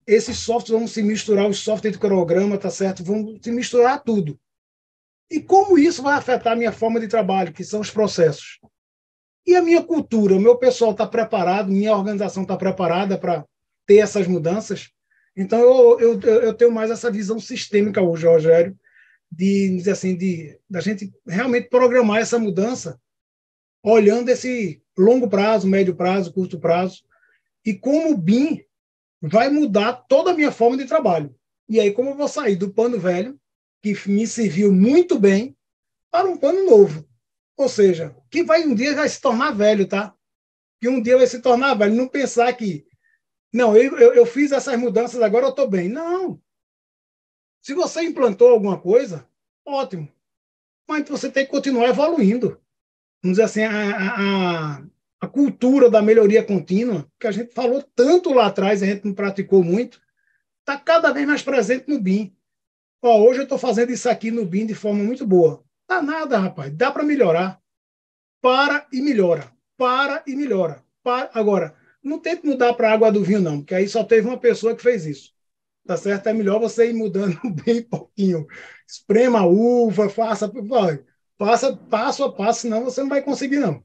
esses softwares vão se misturar, os softwares de cronograma, tá certo? Vão se misturar tudo. E como isso vai afetar a minha forma de trabalho, que são os processos. E a minha cultura, o meu pessoal está preparado, minha organização está preparada para ter essas mudanças. Então, eu tenho mais essa visão sistêmica hoje, Rogério, de dizer assim, da gente realmente programar essa mudança, olhando esse longo prazo, médio prazo, curto prazo, e como o BIM vai mudar toda a minha forma de trabalho. E aí, como eu vou sair do pano velho, que me serviu muito bem, para um pano novo. Ou seja, que um dia vai se tornar velho, tá? Que um dia vai se tornar velho. Não pensar que, não, eu fiz essas mudanças, agora eu estou bem. Não. Se você implantou alguma coisa, ótimo. Mas você tem que continuar evoluindo. Vamos dizer assim, a cultura da melhoria contínua, que a gente falou tanto lá atrás, a gente não praticou muito, está cada vez mais presente no BIM. Ó, hoje eu estou fazendo isso aqui no BIM de forma muito boa. Dá nada, rapaz. Dá para melhorar. Para e melhora. Para e melhora. Agora, não tente mudar para a água do vinho, não, porque aí só teve uma pessoa que fez isso. Tá certo? É melhor você ir mudando bem pouquinho. Esprema a uva, faça passo a passo, senão você não vai conseguir, não.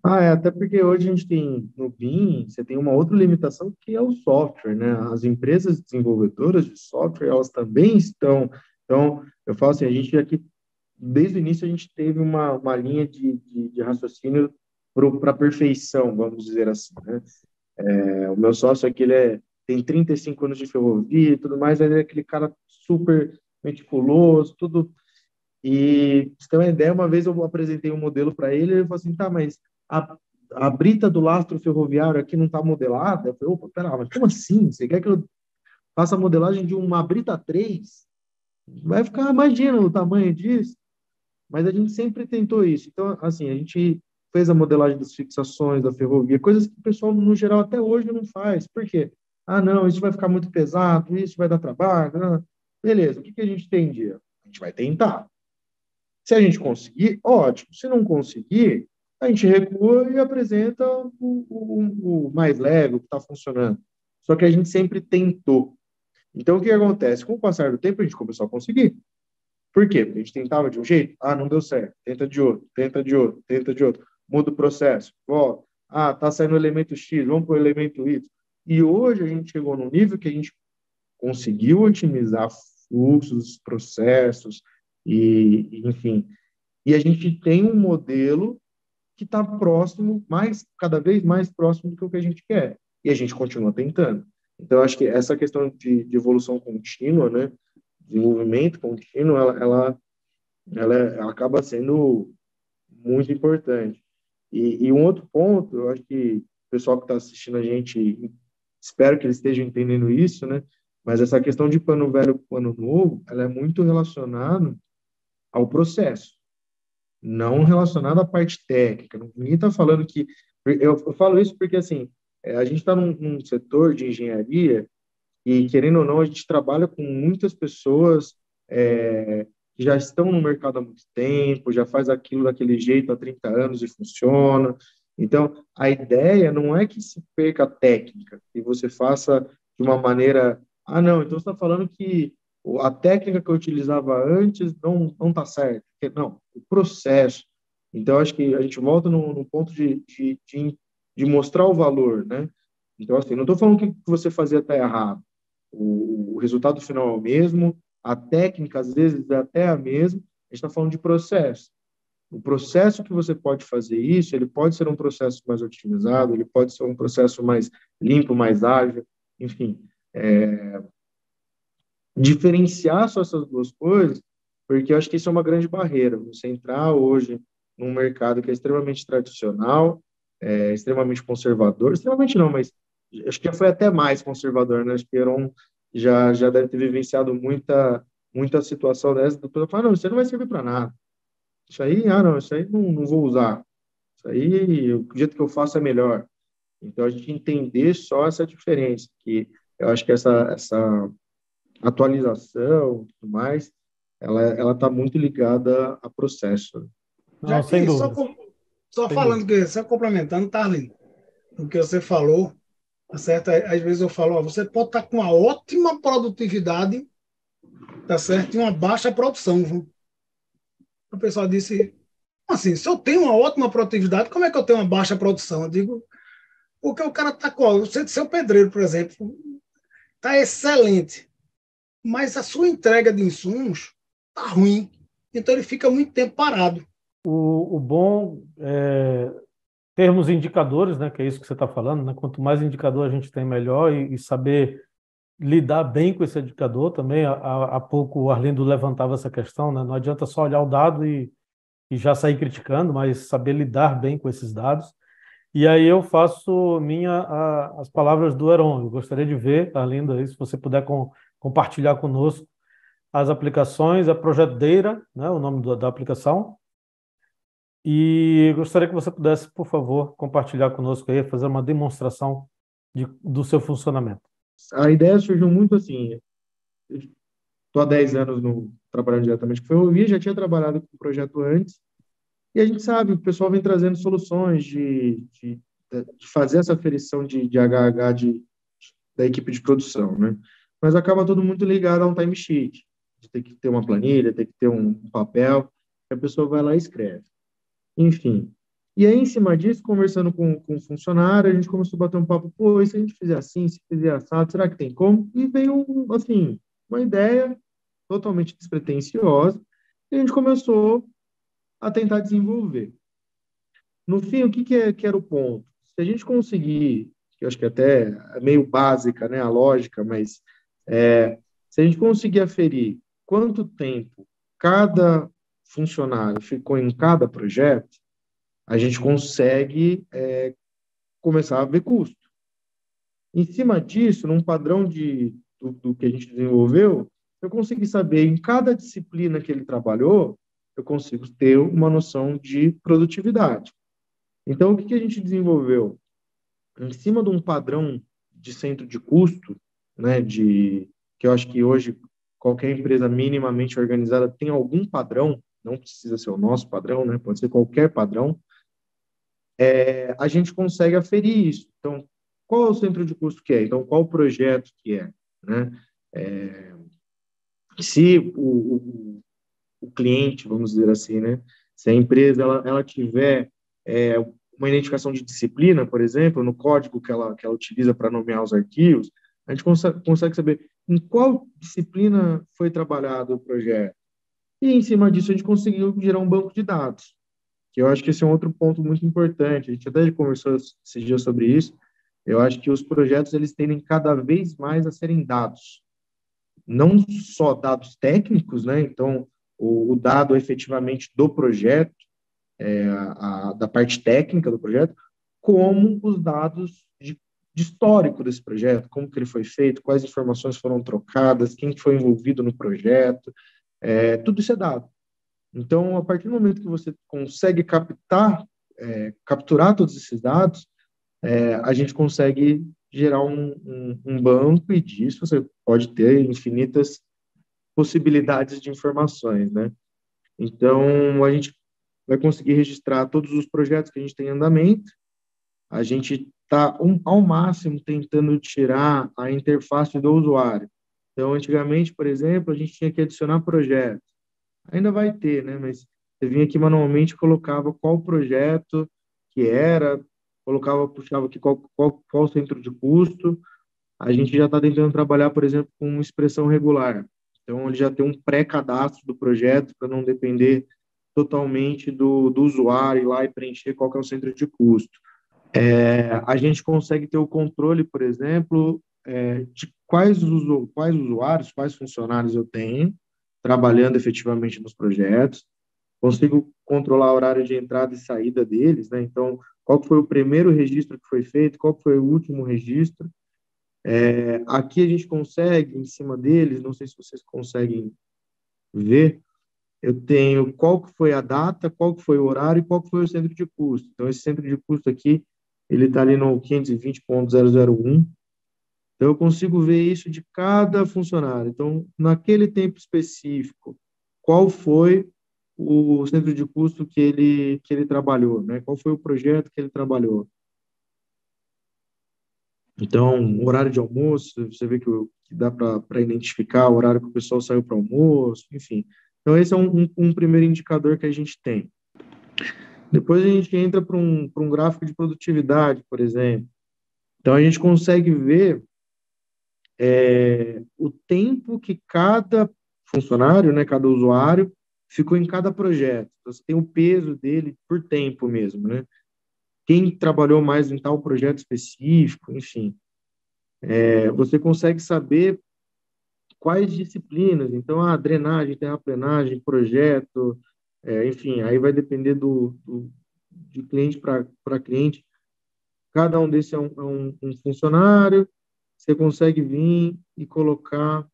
Até porque hoje a gente tem no BIM, você tem uma outra limitação que é o software, né? As empresas desenvolvedoras de software, elas também estão. Então, eu falo assim, a gente aqui, desde o início, a gente teve uma linha de raciocínio para a perfeição, vamos dizer assim, né? O meu sócio aqui, tem 35 anos de ferrovia e tudo mais, ele é aquele cara super meticuloso, tudo. E, pra você ter uma ideia, uma vez eu apresentei um modelo para ele, ele falou assim, tá, mas a brita do lastro ferroviário aqui não está modelada? Eu falei, opa, pera, mas como assim? Você quer que eu faça a modelagem de uma brita 3? Vai ficar, imagina o tamanho disso. Mas a gente sempre tentou isso. Então, assim, a gente fez a modelagem das fixações da ferrovia, coisas que o pessoal, no geral, até hoje não faz. Por quê? Não, isso vai ficar muito pesado, isso vai dar trabalho. Não. Beleza, o que a gente tem em dia? A gente vai tentar. Se a gente conseguir, ótimo. Se não conseguir, a gente recua e apresenta o mais leve, o que está funcionando. Só que a gente sempre tentou. Então, o que acontece? Com o passar do tempo, a gente começou a conseguir. Por quê? Porque a gente tentava de um jeito, não deu certo. Tenta de outro, tenta de outro, tenta de outro. Muda o processo, volta. Tá saindo o elemento X, vamos para o elemento Y. E hoje a gente chegou num nível que a gente conseguiu otimizar fluxos, processos, enfim. E a gente tem um modelo que está próximo, cada vez mais próximo do que o que a gente quer. E a gente continua tentando. Então, acho que essa questão de evolução contínua, né, desenvolvimento contínuo, ela acaba sendo muito importante. E um outro ponto, eu acho que o pessoal que está assistindo a gente, espero que eles estejam entendendo isso, né? Mas essa questão de plano velho e plano novo, ela é muito relacionada ao processo, não relacionada à parte técnica. Ninguém está falando que... Eu falo isso porque, assim, a gente está num setor de engenharia e, querendo ou não, a gente trabalha com muitas pessoas que já estão no mercado há muito tempo, já faz aquilo daquele jeito há 30 anos e funciona. Então, a ideia não é que se perca a técnica, que você faça de uma maneira... Ah, não, então você está falando que a técnica que eu utilizava antes não está certa. Não, o processo. Então, acho que a gente volta no ponto de mostrar o valor, né? Então, assim, não estou falando que o que você fazia está errado. O resultado final é o mesmo, a técnica, às vezes, é até a mesma. A gente está falando de processo. O processo que você pode fazer isso, ele pode ser um processo mais otimizado, ele pode ser um processo mais limpo, mais ágil, enfim. Diferenciar só essas duas coisas, porque eu acho que isso é uma grande barreira. Você entrar hoje num mercado que é extremamente tradicional, extremamente conservador, extremamente não, mas acho que foi até mais conservador, né? Acho que Heron já deve ter vivenciado muita situação dessa, do pessoal fala, não, isso aí não vai servir para nada. Isso aí, não, isso aí não vou usar. Isso aí, o jeito que eu faço é melhor. Então, a gente entender só essa diferença, que eu acho que essa atualização e tudo mais, ela está muito ligada a processo, né? Não, Já sem que, dúvidas, só sem dúvida. falando, só complementando, Tarlin, o que você falou, tá certo? Às vezes eu falo, ó, você pode estar com uma ótima produtividade, tá certo? E uma baixa produção. Viu? O pessoal disse, assim, se eu tenho uma ótima produtividade, como é que eu tenho uma baixa produção? Eu digo, porque o cara está com, você seu pedreiro, por exemplo, está excelente, mas a sua entrega de insumos está ruim. Então ele fica muito tempo parado. O bom é termos indicadores, né, que é isso que você está falando, né? Quanto mais indicador a gente tem, melhor, e saber lidar bem com esse indicador também. Há pouco o Arlindo levantava essa questão, né? Não adianta só olhar o dado e já sair criticando, mas saber lidar bem com esses dados. E aí eu faço as palavras do Heron. Eu gostaria de ver, Arlindo, aí, se você puder compartilhar conosco as aplicações, a Projeteira, né, o nome da aplicação. E gostaria que você pudesse, por favor, compartilhar conosco aí, fazer uma demonstração do seu funcionamento. A ideia surgiu muito assim, estou há 10 anos trabalhando diretamente com ferrovia, já tinha trabalhado com o projeto antes, e a gente sabe, o pessoal vem trazendo soluções de fazer essa aferição de HH da equipe de produção, né? Mas acaba tudo muito ligado a um timesheet. De ter que ter uma planilha, ter que ter um papel, que a pessoa vai lá e escreve. Enfim. E aí, em cima disso, conversando com o funcionário, a gente começou a bater um papo, pô, e se a gente fizer assim, se fizer assado, será que tem como? E veio, assim, uma ideia totalmente despretensiosa, e a gente começou a tentar desenvolver. No fim, o que era o ponto? Se a gente conseguir, que eu acho que até é meio básica, né, a lógica, mas se a gente conseguir aferir quanto tempo cada funcionário ficou em cada projeto, a gente consegue começar a ver custo. Em cima disso, num padrão do que a gente desenvolveu, eu consegui saber em cada disciplina que ele trabalhou, eu consigo ter uma noção de produtividade. Então, o que a gente desenvolveu? Em cima de um padrão de centro de custo, né, que eu acho que hoje qualquer empresa minimamente organizada tem algum padrão, não precisa ser o nosso padrão, né, pode ser qualquer padrão, a gente consegue aferir isso. Então, qual é o centro de custo que é? Então, qual o projeto que é? Né? Se o cliente, vamos dizer assim, né, se a empresa ela tiver uma identificação de disciplina, por exemplo, no código que ela utiliza para nomear os arquivos, a gente consegue saber em qual disciplina foi trabalhado o projeto. E, em cima disso, a gente conseguiu gerar um banco de dados, que eu acho que esse é um outro ponto muito importante. A gente até conversou esses dias sobre isso. Eu acho que os projetos eles tendem cada vez mais a serem dados. não só dados técnicos, né? Então, o dado efetivamente do projeto, da parte técnica do projeto, como os dados de histórico desse projeto, como que ele foi feito, quais informações foram trocadas, quem foi envolvido no projeto, tudo isso é dado. Então, a partir do momento que você consegue capturar todos esses dados, a gente consegue gerar um banco, e disso você pode ter infinitas possibilidades de informações, né? Então, a gente vai conseguir registrar todos os projetos que a gente tem em andamento. A gente está, ao máximo, tentando tirar a interface do usuário. Então, antigamente, por exemplo, a gente tinha que adicionar projetos. Ainda vai ter, né? Mas você vinha aqui manualmente, colocava qual projeto que era, puxava aqui qual o centro de custo. A gente já está tentando trabalhar, por exemplo, com expressão regular. Então, ele já tem um pré-cadastro do projeto para não depender totalmente do usuário ir lá e preencher qual que é o centro de custo. A gente consegue ter o controle, por exemplo, de quais usuários, quais funcionários eu tenho trabalhando efetivamente nos projetos. Consigo controlar o horário de entrada e saída deles, né? Então, qual que foi o primeiro registro que foi feito, qual que foi o último registro. Aqui a gente consegue, em cima deles, não sei se vocês conseguem ver, eu tenho qual que foi a data, qual que foi o horário e qual que foi o centro de custo. Então, esse centro de custo aqui, ele está ali no 520.001. Então, eu consigo ver isso de cada funcionário. Então, naquele tempo específico, qual foi o centro de custo que ele trabalhou, né? Qual foi o projeto que ele trabalhou. Então, horário de almoço, você vê que dá para identificar o horário que o pessoal saiu para almoço, enfim. Então, esse é um primeiro indicador que a gente tem. Depois a gente entra para um gráfico de produtividade, por exemplo. Então, a gente consegue ver o tempo que cada funcionário, né, cada usuário, ficou em cada projeto. Então, você tem o peso dele por tempo mesmo, né? Quem trabalhou mais em tal projeto específico, enfim. Você consegue saber quais disciplinas. Então, drenagem, terraplenagem, projeto, enfim, aí vai depender de cliente para cliente. Cada um desses é um funcionário. Você consegue vir e colocar,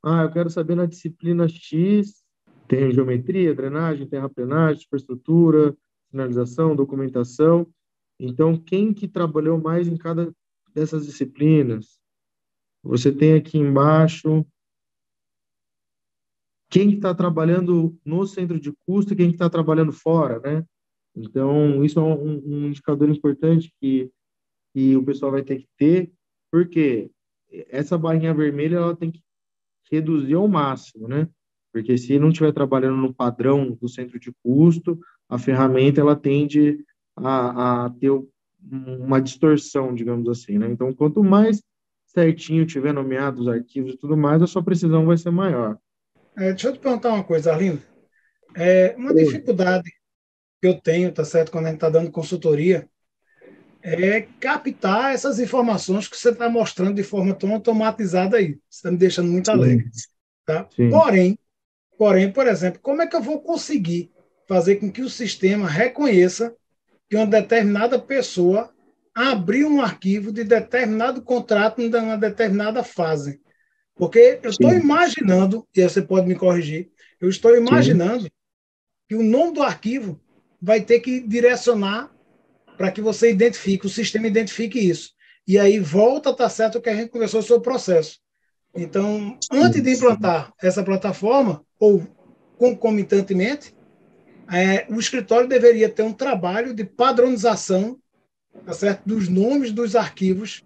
eu quero saber na disciplina X, tem geometria, drenagem, terraplenagem, superestrutura, sinalização, documentação. Então, quem que trabalhou mais em cada dessas disciplinas? Você tem aqui embaixo quem está trabalhando no centro de custo e quem está trabalhando fora, né? Então, isso é um indicador importante que o pessoal vai ter que ter, porque essa barrinha vermelha ela tem que reduzir ao máximo, né? Porque se não estiver trabalhando no padrão do centro de custo, a ferramenta ela tende a ter uma distorção, digamos assim, né? Então, quanto mais certinho tiver nomeado os arquivos e tudo mais, a sua precisão vai ser maior. Deixa eu te perguntar uma coisa, Arlindo. Uma dificuldade que eu tenho, tá certo, quando a gente está dando consultoria, é captar essas informações que você está mostrando de forma tão automatizada aí. Você está me deixando muito alegre. Tá? Porém, por exemplo, como é que eu vou conseguir fazer com que o sistema reconheça que uma determinada pessoa abriu um arquivo de determinado contrato em uma determinada fase? Porque eu estou imaginando, e aí você pode me corrigir, eu estou imaginando que o nome do arquivo vai ter que direcionar para que você identifique, o sistema identifique isso. E aí volta a estar certo o que a gente conversou sobre o processo. Então, antes de implantar essa plataforma, ou concomitantemente, o escritório deveria ter um trabalho de padronização, tá certo, dos nomes dos arquivos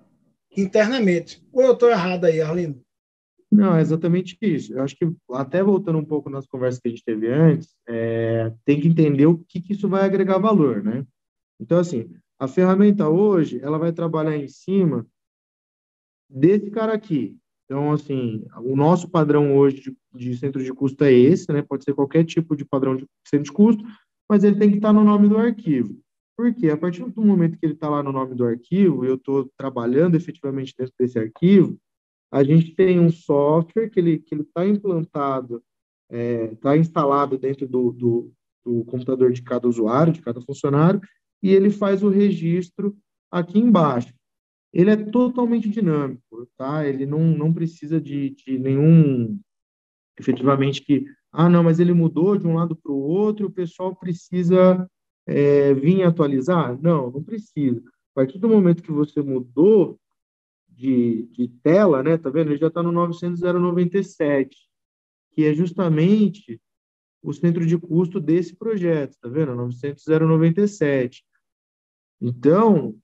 internamente. Ou eu estou errado aí, Arlindo? Não, é exatamente isso. Eu acho que, até voltando um pouco nas conversas que a gente teve antes, tem que entender o que isso vai agregar valor, né? Então, assim, a ferramenta hoje, ela vai trabalhar em cima desse cara aqui. Então, assim, o nosso padrão hoje de centro de custo é esse, né? Pode ser qualquer tipo de padrão de centro de custo, mas ele tem que estar no nome do arquivo. Por quê? A partir do momento que ele está lá no nome do arquivo, e eu estou trabalhando efetivamente dentro desse arquivo, a gente tem um software que ele está implantado, está instalado dentro do computador de cada usuário, de cada funcionário, e ele faz o registro aqui embaixo. Ele é totalmente dinâmico, tá? Ele não precisa de nenhum, efetivamente, não, mas ele mudou de um lado para o outro, o pessoal precisa vir atualizar? Não precisa. A partir do momento que você mudou de tela, né, tá vendo? Ele já está no 900.097, que é justamente o centro de custo desse projeto, tá vendo? 900.097. Então,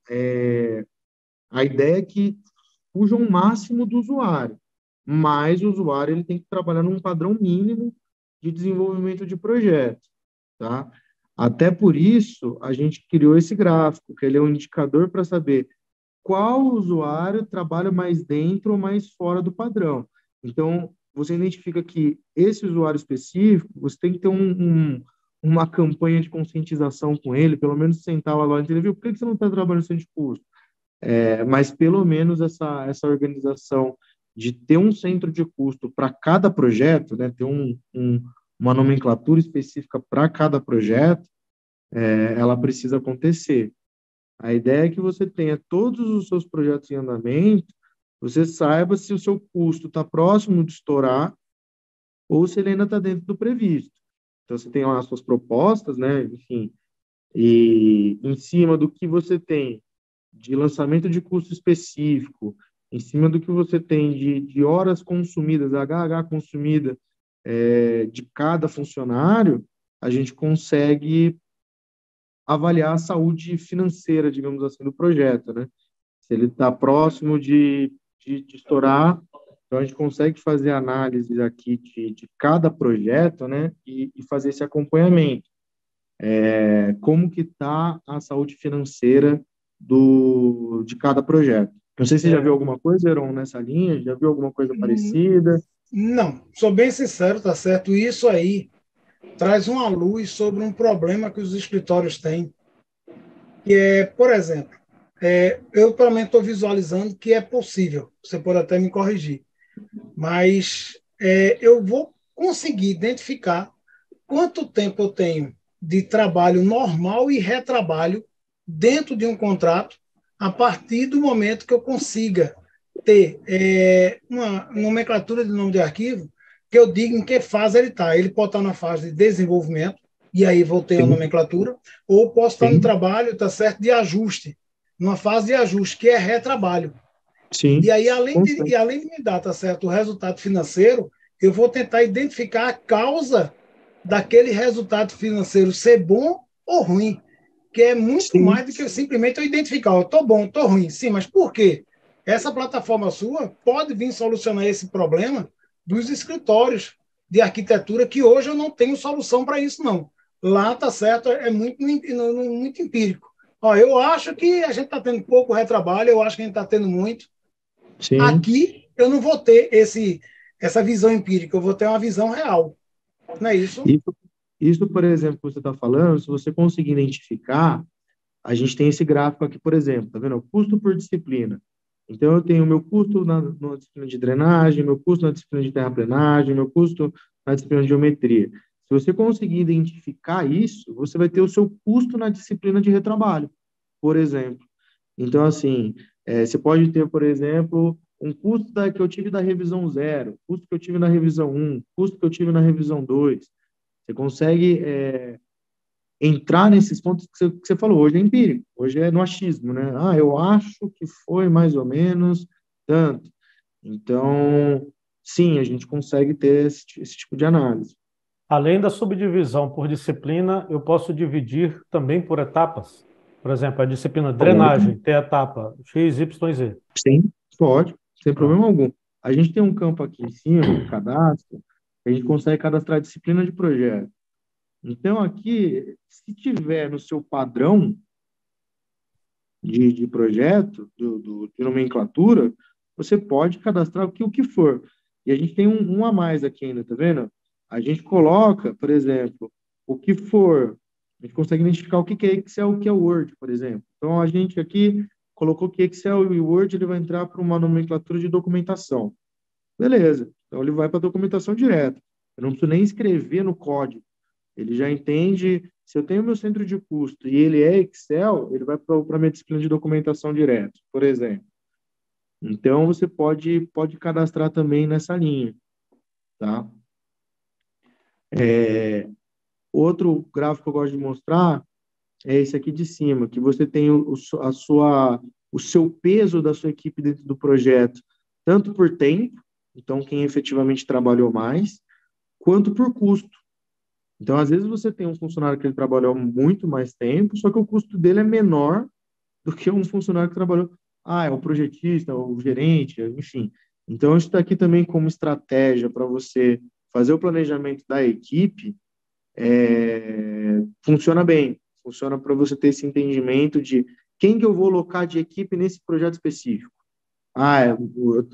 a ideia é que fuja o máximo do usuário, mas o usuário ele tem que trabalhar num padrão mínimo de desenvolvimento de projeto, tá? Até por isso, a gente criou esse gráfico, que ele é um indicador para saber qual usuário trabalha mais dentro ou mais fora do padrão. Então, você identifica que esse usuário específico, você tem que ter uma campanha de conscientização com ele, pelo menos sentar lá e dizer, viu, por que você não está trabalhando sem custo? Mas pelo menos essa organização de ter um centro de custo para cada projeto, né, ter uma nomenclatura específica para cada projeto, ela precisa acontecer. A ideia é que você tenha todos os seus projetos em andamento, você saiba se o seu custo está próximo de estourar ou se ele ainda está dentro do previsto. Então, você tem lá as suas propostas, né, enfim, e em cima do que você tem de lançamento de custo específico, em cima do que você tem de horas consumidas, HH consumida de cada funcionário, a gente consegue avaliar a saúde financeira, digamos assim, do projeto, né? Se ele está próximo de estourar, então a gente consegue fazer análises aqui de cada projeto, né? E fazer esse acompanhamento. Como que está a saúde financeira de cada projeto. Não sei se você já viu alguma coisa, Heron, nessa linha, já viu alguma coisa parecida? Não, sou bem sincero, tá certo? Isso aí traz uma luz sobre um problema que os escritórios têm, que é, por exemplo, eu pelo menos estou visualizando que é possível, você pode até me corrigir, mas eu vou conseguir identificar quanto tempo eu tenho de trabalho normal e retrabalho dentro de um contrato a partir do momento que eu consiga ter uma nomenclatura de nome de arquivo que eu diga em que fase ele está. Ele pode estar na fase de desenvolvimento, e aí vou ter a Sim. nomenclatura, ou posso estar Sim. no trabalho, tá certo, de ajuste, numa fase de ajuste, que é retrabalho. Sim. E aí, além de me dar, tá certo, o resultado financeiro, eu vou tentar identificar a causa daquele resultado financeiro ser bom ou ruim, que é muito Sim. mais do que simplesmente eu identificar, eu estou bom, estou ruim. Sim, mas por quê? Essa plataforma sua pode vir solucionar esse problema dos escritórios de arquitetura, que hoje eu não tenho solução para isso, não. Lá, tá certo, é muito empírico. Ó, eu acho que a gente está tendo pouco retrabalho, eu acho que a gente está tendo muito. Sim. Aqui eu não vou ter essa visão empírica, eu vou ter uma visão real. Não é isso? Isso, por exemplo, que você está falando, se você conseguir identificar, a gente tem esse gráfico aqui, por exemplo, tá vendo? O custo por disciplina. Então, eu tenho o meu custo na disciplina de drenagem, meu custo na disciplina de terraplenagem, meu custo na disciplina de geometria. Se você conseguir identificar isso, você vai ter o seu custo na disciplina de retrabalho, por exemplo. Então, assim, você pode ter, por exemplo, um custo que eu tive da revisão 0, custo que eu tive na revisão 1, custo que eu tive na revisão 2. Você consegue entrar nesses pontos que você falou. Hoje é empírico, hoje é no achismo, né? Eu acho que foi mais ou menos tanto. Então, sim, a gente consegue ter esse tipo de análise. Além da subdivisão por disciplina, eu posso dividir também por etapas. Por exemplo, a disciplina drenagem tem a etapa X, Y, Z. Sim, pode, sem problema algum. A gente tem um campo aqui em cima, de cadastro, que a gente consegue cadastrar a disciplina de projeto. Então, aqui, se tiver no seu padrão de projeto, de nomenclatura, você pode cadastrar o que for. E a gente tem um a mais aqui ainda, tá vendo? A gente coloca, por exemplo, o que for. A gente consegue identificar o que é Excel, o que é Word, por exemplo. Então, a gente aqui colocou que Excel e Word ele vai entrar para uma nomenclatura de documentação. Beleza. Então, ele vai para a documentação direta. Eu não preciso nem escrever no código. Ele já entende, se eu tenho meu centro de custo e ele é Excel, ele vai para a minha disciplina de documentação direto, por exemplo. Então, você pode cadastrar também nessa linha, tá? Outro gráfico que eu gosto de mostrar é esse aqui de cima, que você tem o seu peso da sua equipe dentro do projeto, tanto por tempo, então quem efetivamente trabalhou mais, quanto por custo. Então, às vezes você tem um funcionário que ele trabalhou muito mais tempo, só que o custo dele é menor do que um funcionário que trabalhou, é o projetista, o gerente, enfim. Então, isso está aqui também como estratégia para você fazer o planejamento da equipe, funciona bem. Funciona para você ter esse entendimento de quem que eu vou alocar de equipe nesse projeto específico.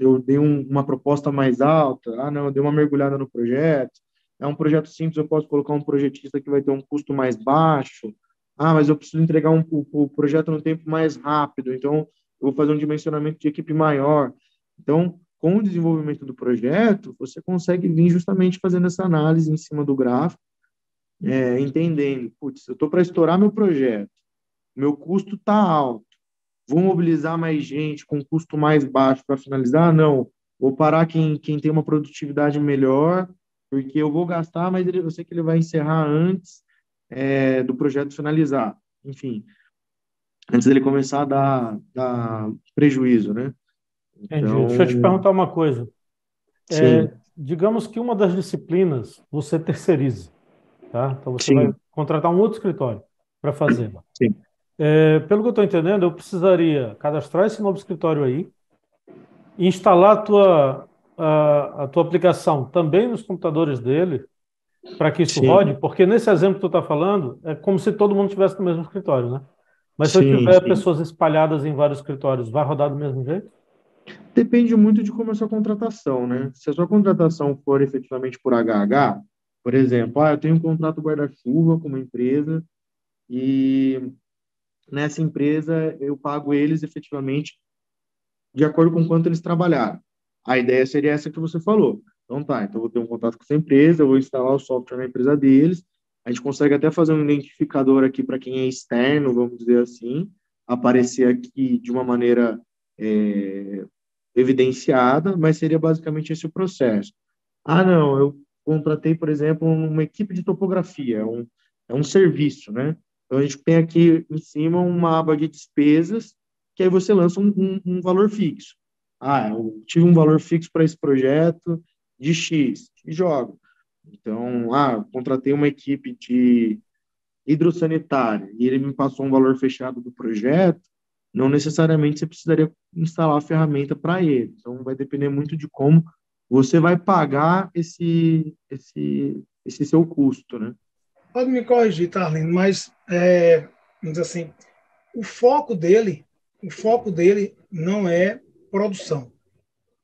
Eu dei uma proposta mais alta. Não, eu dei uma mergulhada no projeto. É um projeto simples, eu posso colocar um projetista que vai ter um custo mais baixo. Mas eu preciso entregar o projeto no tempo mais rápido, então eu vou fazer um dimensionamento de equipe maior. Então, com o desenvolvimento do projeto, você consegue vir justamente fazendo essa análise em cima do gráfico, entendendo, putz, eu estou para estourar meu projeto, meu custo está alto, vou mobilizar mais gente com custo mais baixo para finalizar? Não, vou parar quem tem uma produtividade melhor, porque eu vou gastar, mas eu sei que ele vai encerrar antes do projeto finalizar. Enfim, antes dele começar a dar prejuízo, né? Entendi. Então, Deixa eu te perguntar uma coisa. sim, Digamos que uma das disciplinas você terceirize, tá? Então você vai sim, contratar um outro escritório para fazê-la. sim, Pelo que eu estou entendendo, eu precisaria cadastrar esse novo escritório aí, instalar a tua aplicação também nos computadores dele, para que isso sim, rode, porque nesse exemplo que tu está falando, é como se todo mundo estivesse no mesmo escritório, né? Mas se eu sim, tiver sim. pessoas espalhadas em vários escritórios, vai rodar do mesmo jeito? Depende muito de como é a sua contratação, né? Se a sua contratação for efetivamente por HH, por exemplo, eu tenho um contrato guarda-chuva com uma empresa e nessa empresa eu pago eles efetivamente de acordo com quanto eles trabalharam. A ideia seria essa que você falou. Então tá, então eu vou ter um contato com essa empresa, eu vou instalar o software na empresa deles, a gente consegue até fazer um identificador aqui para quem é externo, vamos dizer assim, aparecer aqui de uma maneira evidenciada, mas seria basicamente esse o processo. Não, eu contratei, por exemplo, uma equipe de topografia, é um serviço, né? Então, a gente tem aqui em cima uma aba de despesas, que aí você lança um valor fixo. Eu tive um valor fixo para esse projeto de X, e jogo. Então, contratei uma equipe de hidrossanitária e ele me passou um valor fechado do projeto, não necessariamente você precisaria instalar a ferramenta para ele. Então, vai depender muito de como você vai pagar esse seu custo, né? Pode me corrigir, Tarlene, mas vamos dizer assim, o foco dele não é produção,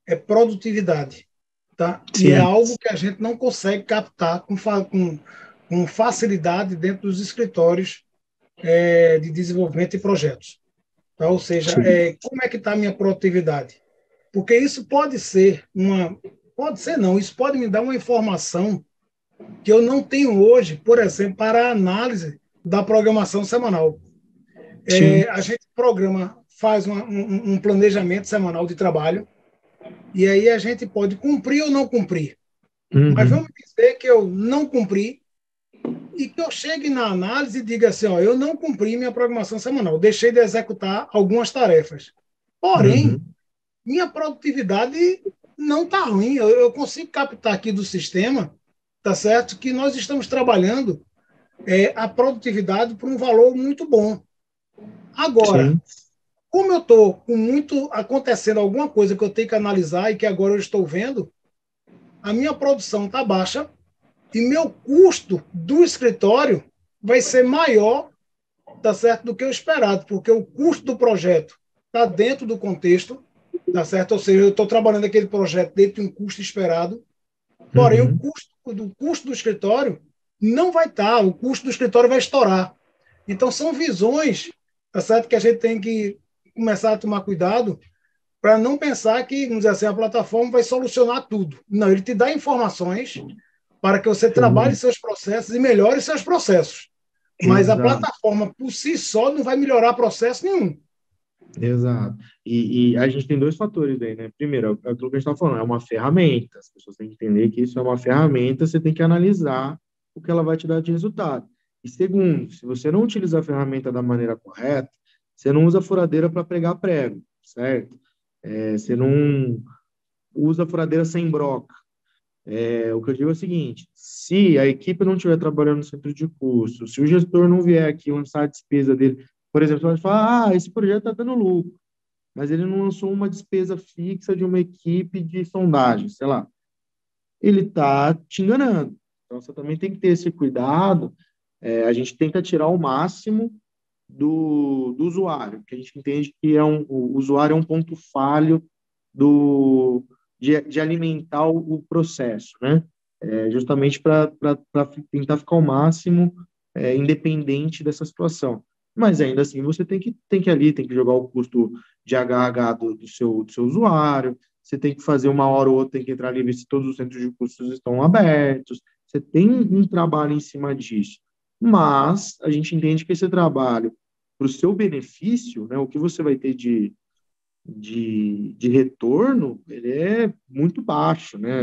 é produtividade, tá? E é Sim, algo que a gente não consegue captar com facilidade dentro dos escritórios de desenvolvimento de projetos. Tá? Ou seja, sim. como é que está a minha produtividade? Porque isso pode ser não, isso pode me dar uma informação que eu não tenho hoje, por exemplo, para a análise da programação semanal. Sim. A gente faz um planejamento semanal de trabalho, e aí a gente pode cumprir ou não cumprir. Mas Uhum. vamos dizer que eu não cumpri e que eu chegue na análise e diga assim, eu não cumpri minha programação semanal, deixei de executar algumas tarefas. Porém, Uhum. minha produtividade não está ruim. Eu consigo captar aqui do sistema, tá certo, que nós estamos trabalhando a produtividade por um valor muito bom. Agora, Sim. como eu estou com muito acontecendo alguma coisa que eu tenho que analisar e que agora eu estou vendo, a minha produção está baixa e meu custo do escritório vai ser maior, tá certo, do que o esperado, porque o custo do projeto está dentro do contexto, tá certo? Ou seja, eu estou trabalhando aquele projeto dentro de um custo esperado, porém o Uhum. custo do escritório não vai estar, o custo do escritório vai estourar. Então são visões, tá certo, que a gente tem que começar a tomar cuidado para não pensar que, vamos dizer assim, a plataforma vai solucionar tudo. Não, ele te dá informações para que você trabalhe seus processos e melhore seus processos. Mas a Exato. plataforma, por si só, não vai melhorar processo nenhum. Exato. E a gente tem dois fatores aí, né? Primeiro, é aquilo que a gente está falando, é uma ferramenta. As pessoas têm que entender que isso é uma ferramenta, você tem que analisar o que ela vai te dar de resultado. E segundo, se você não utilizar a ferramenta da maneira correta, você não usa furadeira para pregar prego, certo? Você não usa furadeira sem broca. O que eu digo é o seguinte: se a equipe não estiver trabalhando no centro de custo, se o gestor não vier aqui lançar a despesa dele, por exemplo, você vai falar, esse projeto está dando lucro, mas ele não lançou uma despesa fixa de uma equipe de sondagem, sei lá, ele está te enganando. Então, você também tem que ter esse cuidado. A gente tenta tirar o máximo do usuário, porque a gente entende que o usuário é um ponto falho de alimentar o processo, né? Justamente para tentar ficar ao máximo independente dessa situação. Mas ainda assim, você tem que jogar o custo de HH do seu usuário, você tem que fazer uma hora ou outra, tem que entrar ali ver se todos os centros de custos estão abertos, você tem um trabalho em cima disso. Mas a gente entende que esse trabalho, para o seu benefício, né, o que você vai ter de retorno, ele é muito baixo, né?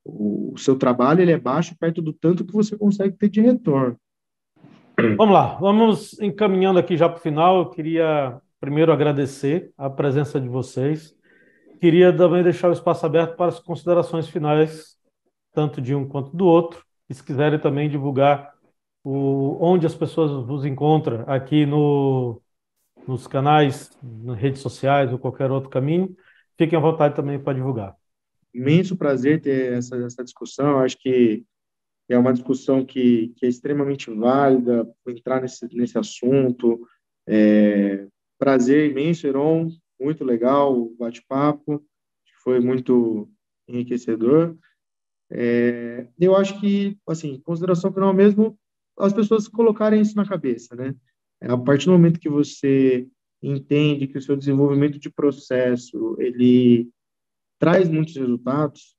O seu trabalho ele é baixo perto do tanto que você consegue ter de retorno. Vamos lá, vamos encaminhando aqui já para o final. Eu queria primeiro agradecer a presença de vocês. Queria também deixar o espaço aberto para as considerações finais, tanto de um quanto do outro. E se quiserem também divulgar onde as pessoas vos encontram aqui nos canais, nas redes sociais ou qualquer outro caminho, fiquem à vontade também para divulgar. Imenso prazer ter essa discussão. Eu acho que é uma discussão que é extremamente válida, entrar nesse assunto. Prazer imenso, Heron, muito legal o bate-papo, foi muito enriquecedor. Eu acho que, assim, consideração final mesmo, as pessoas colocarem isso na cabeça, né? A partir do momento que você entende que o seu desenvolvimento de processo, ele traz muitos resultados,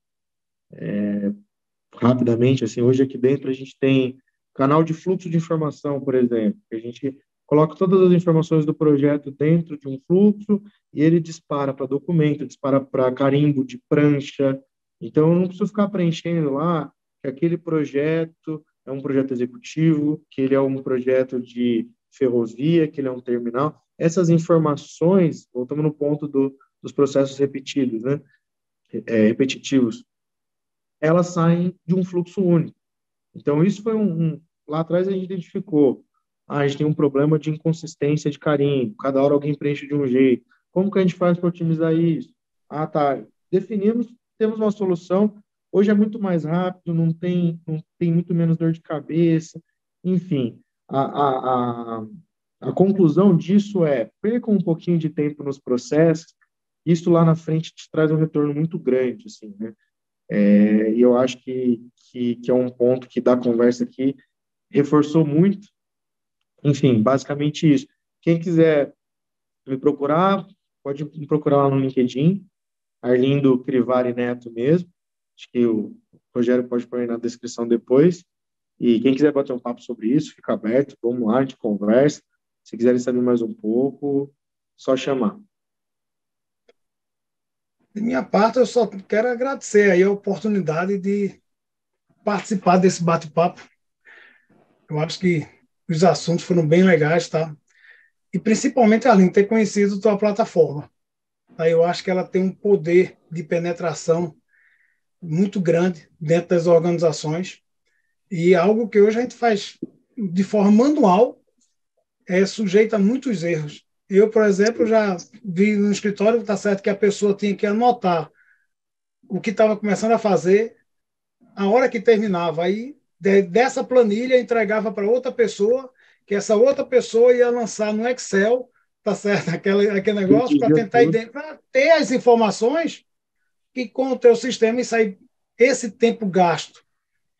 rapidamente, assim, hoje aqui dentro a gente tem canal de fluxo de informação, por exemplo, que a gente coloca todas as informações do projeto dentro de um fluxo e ele dispara para documento, dispara para carimbo de prancha. Então, eu não preciso ficar preenchendo lá que aquele projeto é um projeto executivo, que ele é um projeto de ferrovia, que ele é um terminal. Essas informações, voltamos no ponto dos processos repetidos, né? Repetitivos, elas saem de um fluxo único. Então, isso foi lá atrás a gente identificou. A gente tem um problema de inconsistência de carimbo. Cada hora alguém preenche de um jeito. Como que a gente faz para otimizar isso? Tá. Definimos, temos uma solução. Hoje é muito mais rápido, não tem muito menos dor de cabeça. Enfim, a conclusão disso perca um pouquinho de tempo nos processos. Isso lá na frente te traz um retorno muito grande, assim, né? E eu acho que é um ponto que da conversa aqui reforçou muito. Enfim, basicamente isso. Quem quiser me procurar, pode me procurar lá no LinkedIn, Arlindo Crivari Neto mesmo. Acho que o Rogério pode pôr aí na descrição depois. E quem quiser bater um papo sobre isso, fica aberto, vamos lá, a gente conversa. Se quiserem saber mais um pouco, só chamar. De minha parte, eu só quero agradecer aí a oportunidade de participar desse bate-papo. Eu acho que os assuntos foram bem legais, tá? E principalmente, Aline, ter conhecido a tua plataforma. Aí eu acho que ela tem um poder de penetração muito grande dentro das organizações e algo que hoje a gente faz de forma manual é sujeito a muitos erros. Eu, por exemplo, já vi no escritório, está certo que a pessoa tinha que anotar o que estava começando a fazer, a hora que terminava. Aí, dessa planilha, entregava para outra pessoa, que essa outra pessoa ia lançar no Excel, tá certo? Aquele negócio, para tentar pra ter as informações que com o teu sistema isso aí, esse tempo gasto,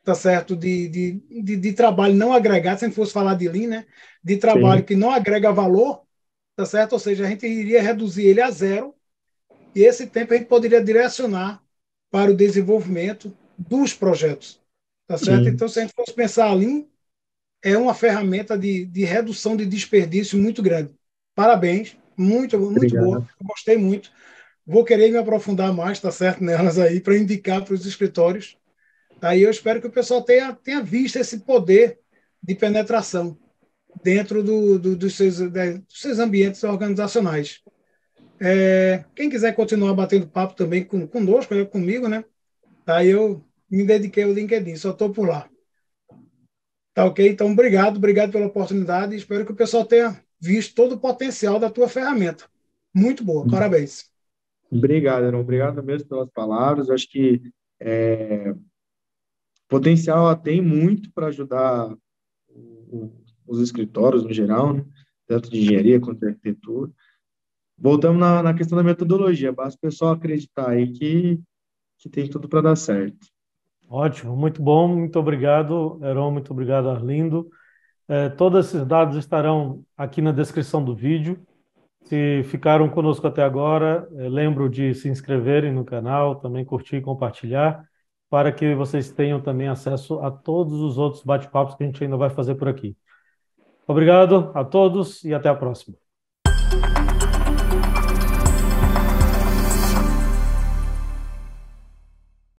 tá certo? De trabalho não agregado, se a gente fosse falar de Lean, né? De trabalho Sim. que não agrega valor, tá certo? Ou seja, a gente iria reduzir ele a zero e esse tempo a gente poderia direcionar para o desenvolvimento dos projetos, tá certo? Sim, Então, se a gente fosse pensar a Lean, é uma ferramenta de redução de desperdício muito grande. Parabéns, muito boa, obrigado. gostei muito. Vou querer me aprofundar mais, tá certo, nelas aí, para indicar para os escritórios. Aí eu espero que o pessoal tenha visto esse poder de penetração dentro dos seus ambientes organizacionais. Quem quiser continuar batendo papo também conosco, comigo, né? Aí eu me dediquei ao LinkedIn, só estou por lá. Tá ok? Então, obrigado pela oportunidade. Espero que o pessoal tenha visto todo o potencial da tua ferramenta. Muito boa, parabéns. Obrigado, Aaron. Obrigado mesmo pelas palavras. Eu acho que potencial ela tem muito para ajudar os escritórios no geral, né? Tanto de engenharia quanto de arquitetura. Voltamos na questão da metodologia. Basta o pessoal acreditar aí que tem tudo para dar certo. Ótimo, muito bom, muito obrigado, Heron, muito obrigado, Arlindo. Todos esses dados estarão aqui na descrição do vídeo. Se ficaram conosco até agora, lembro de se inscreverem no canal, também curtir e compartilhar, para que vocês tenham também acesso a todos os outros bate-papos que a gente ainda vai fazer por aqui. Obrigado a todos e até a próxima.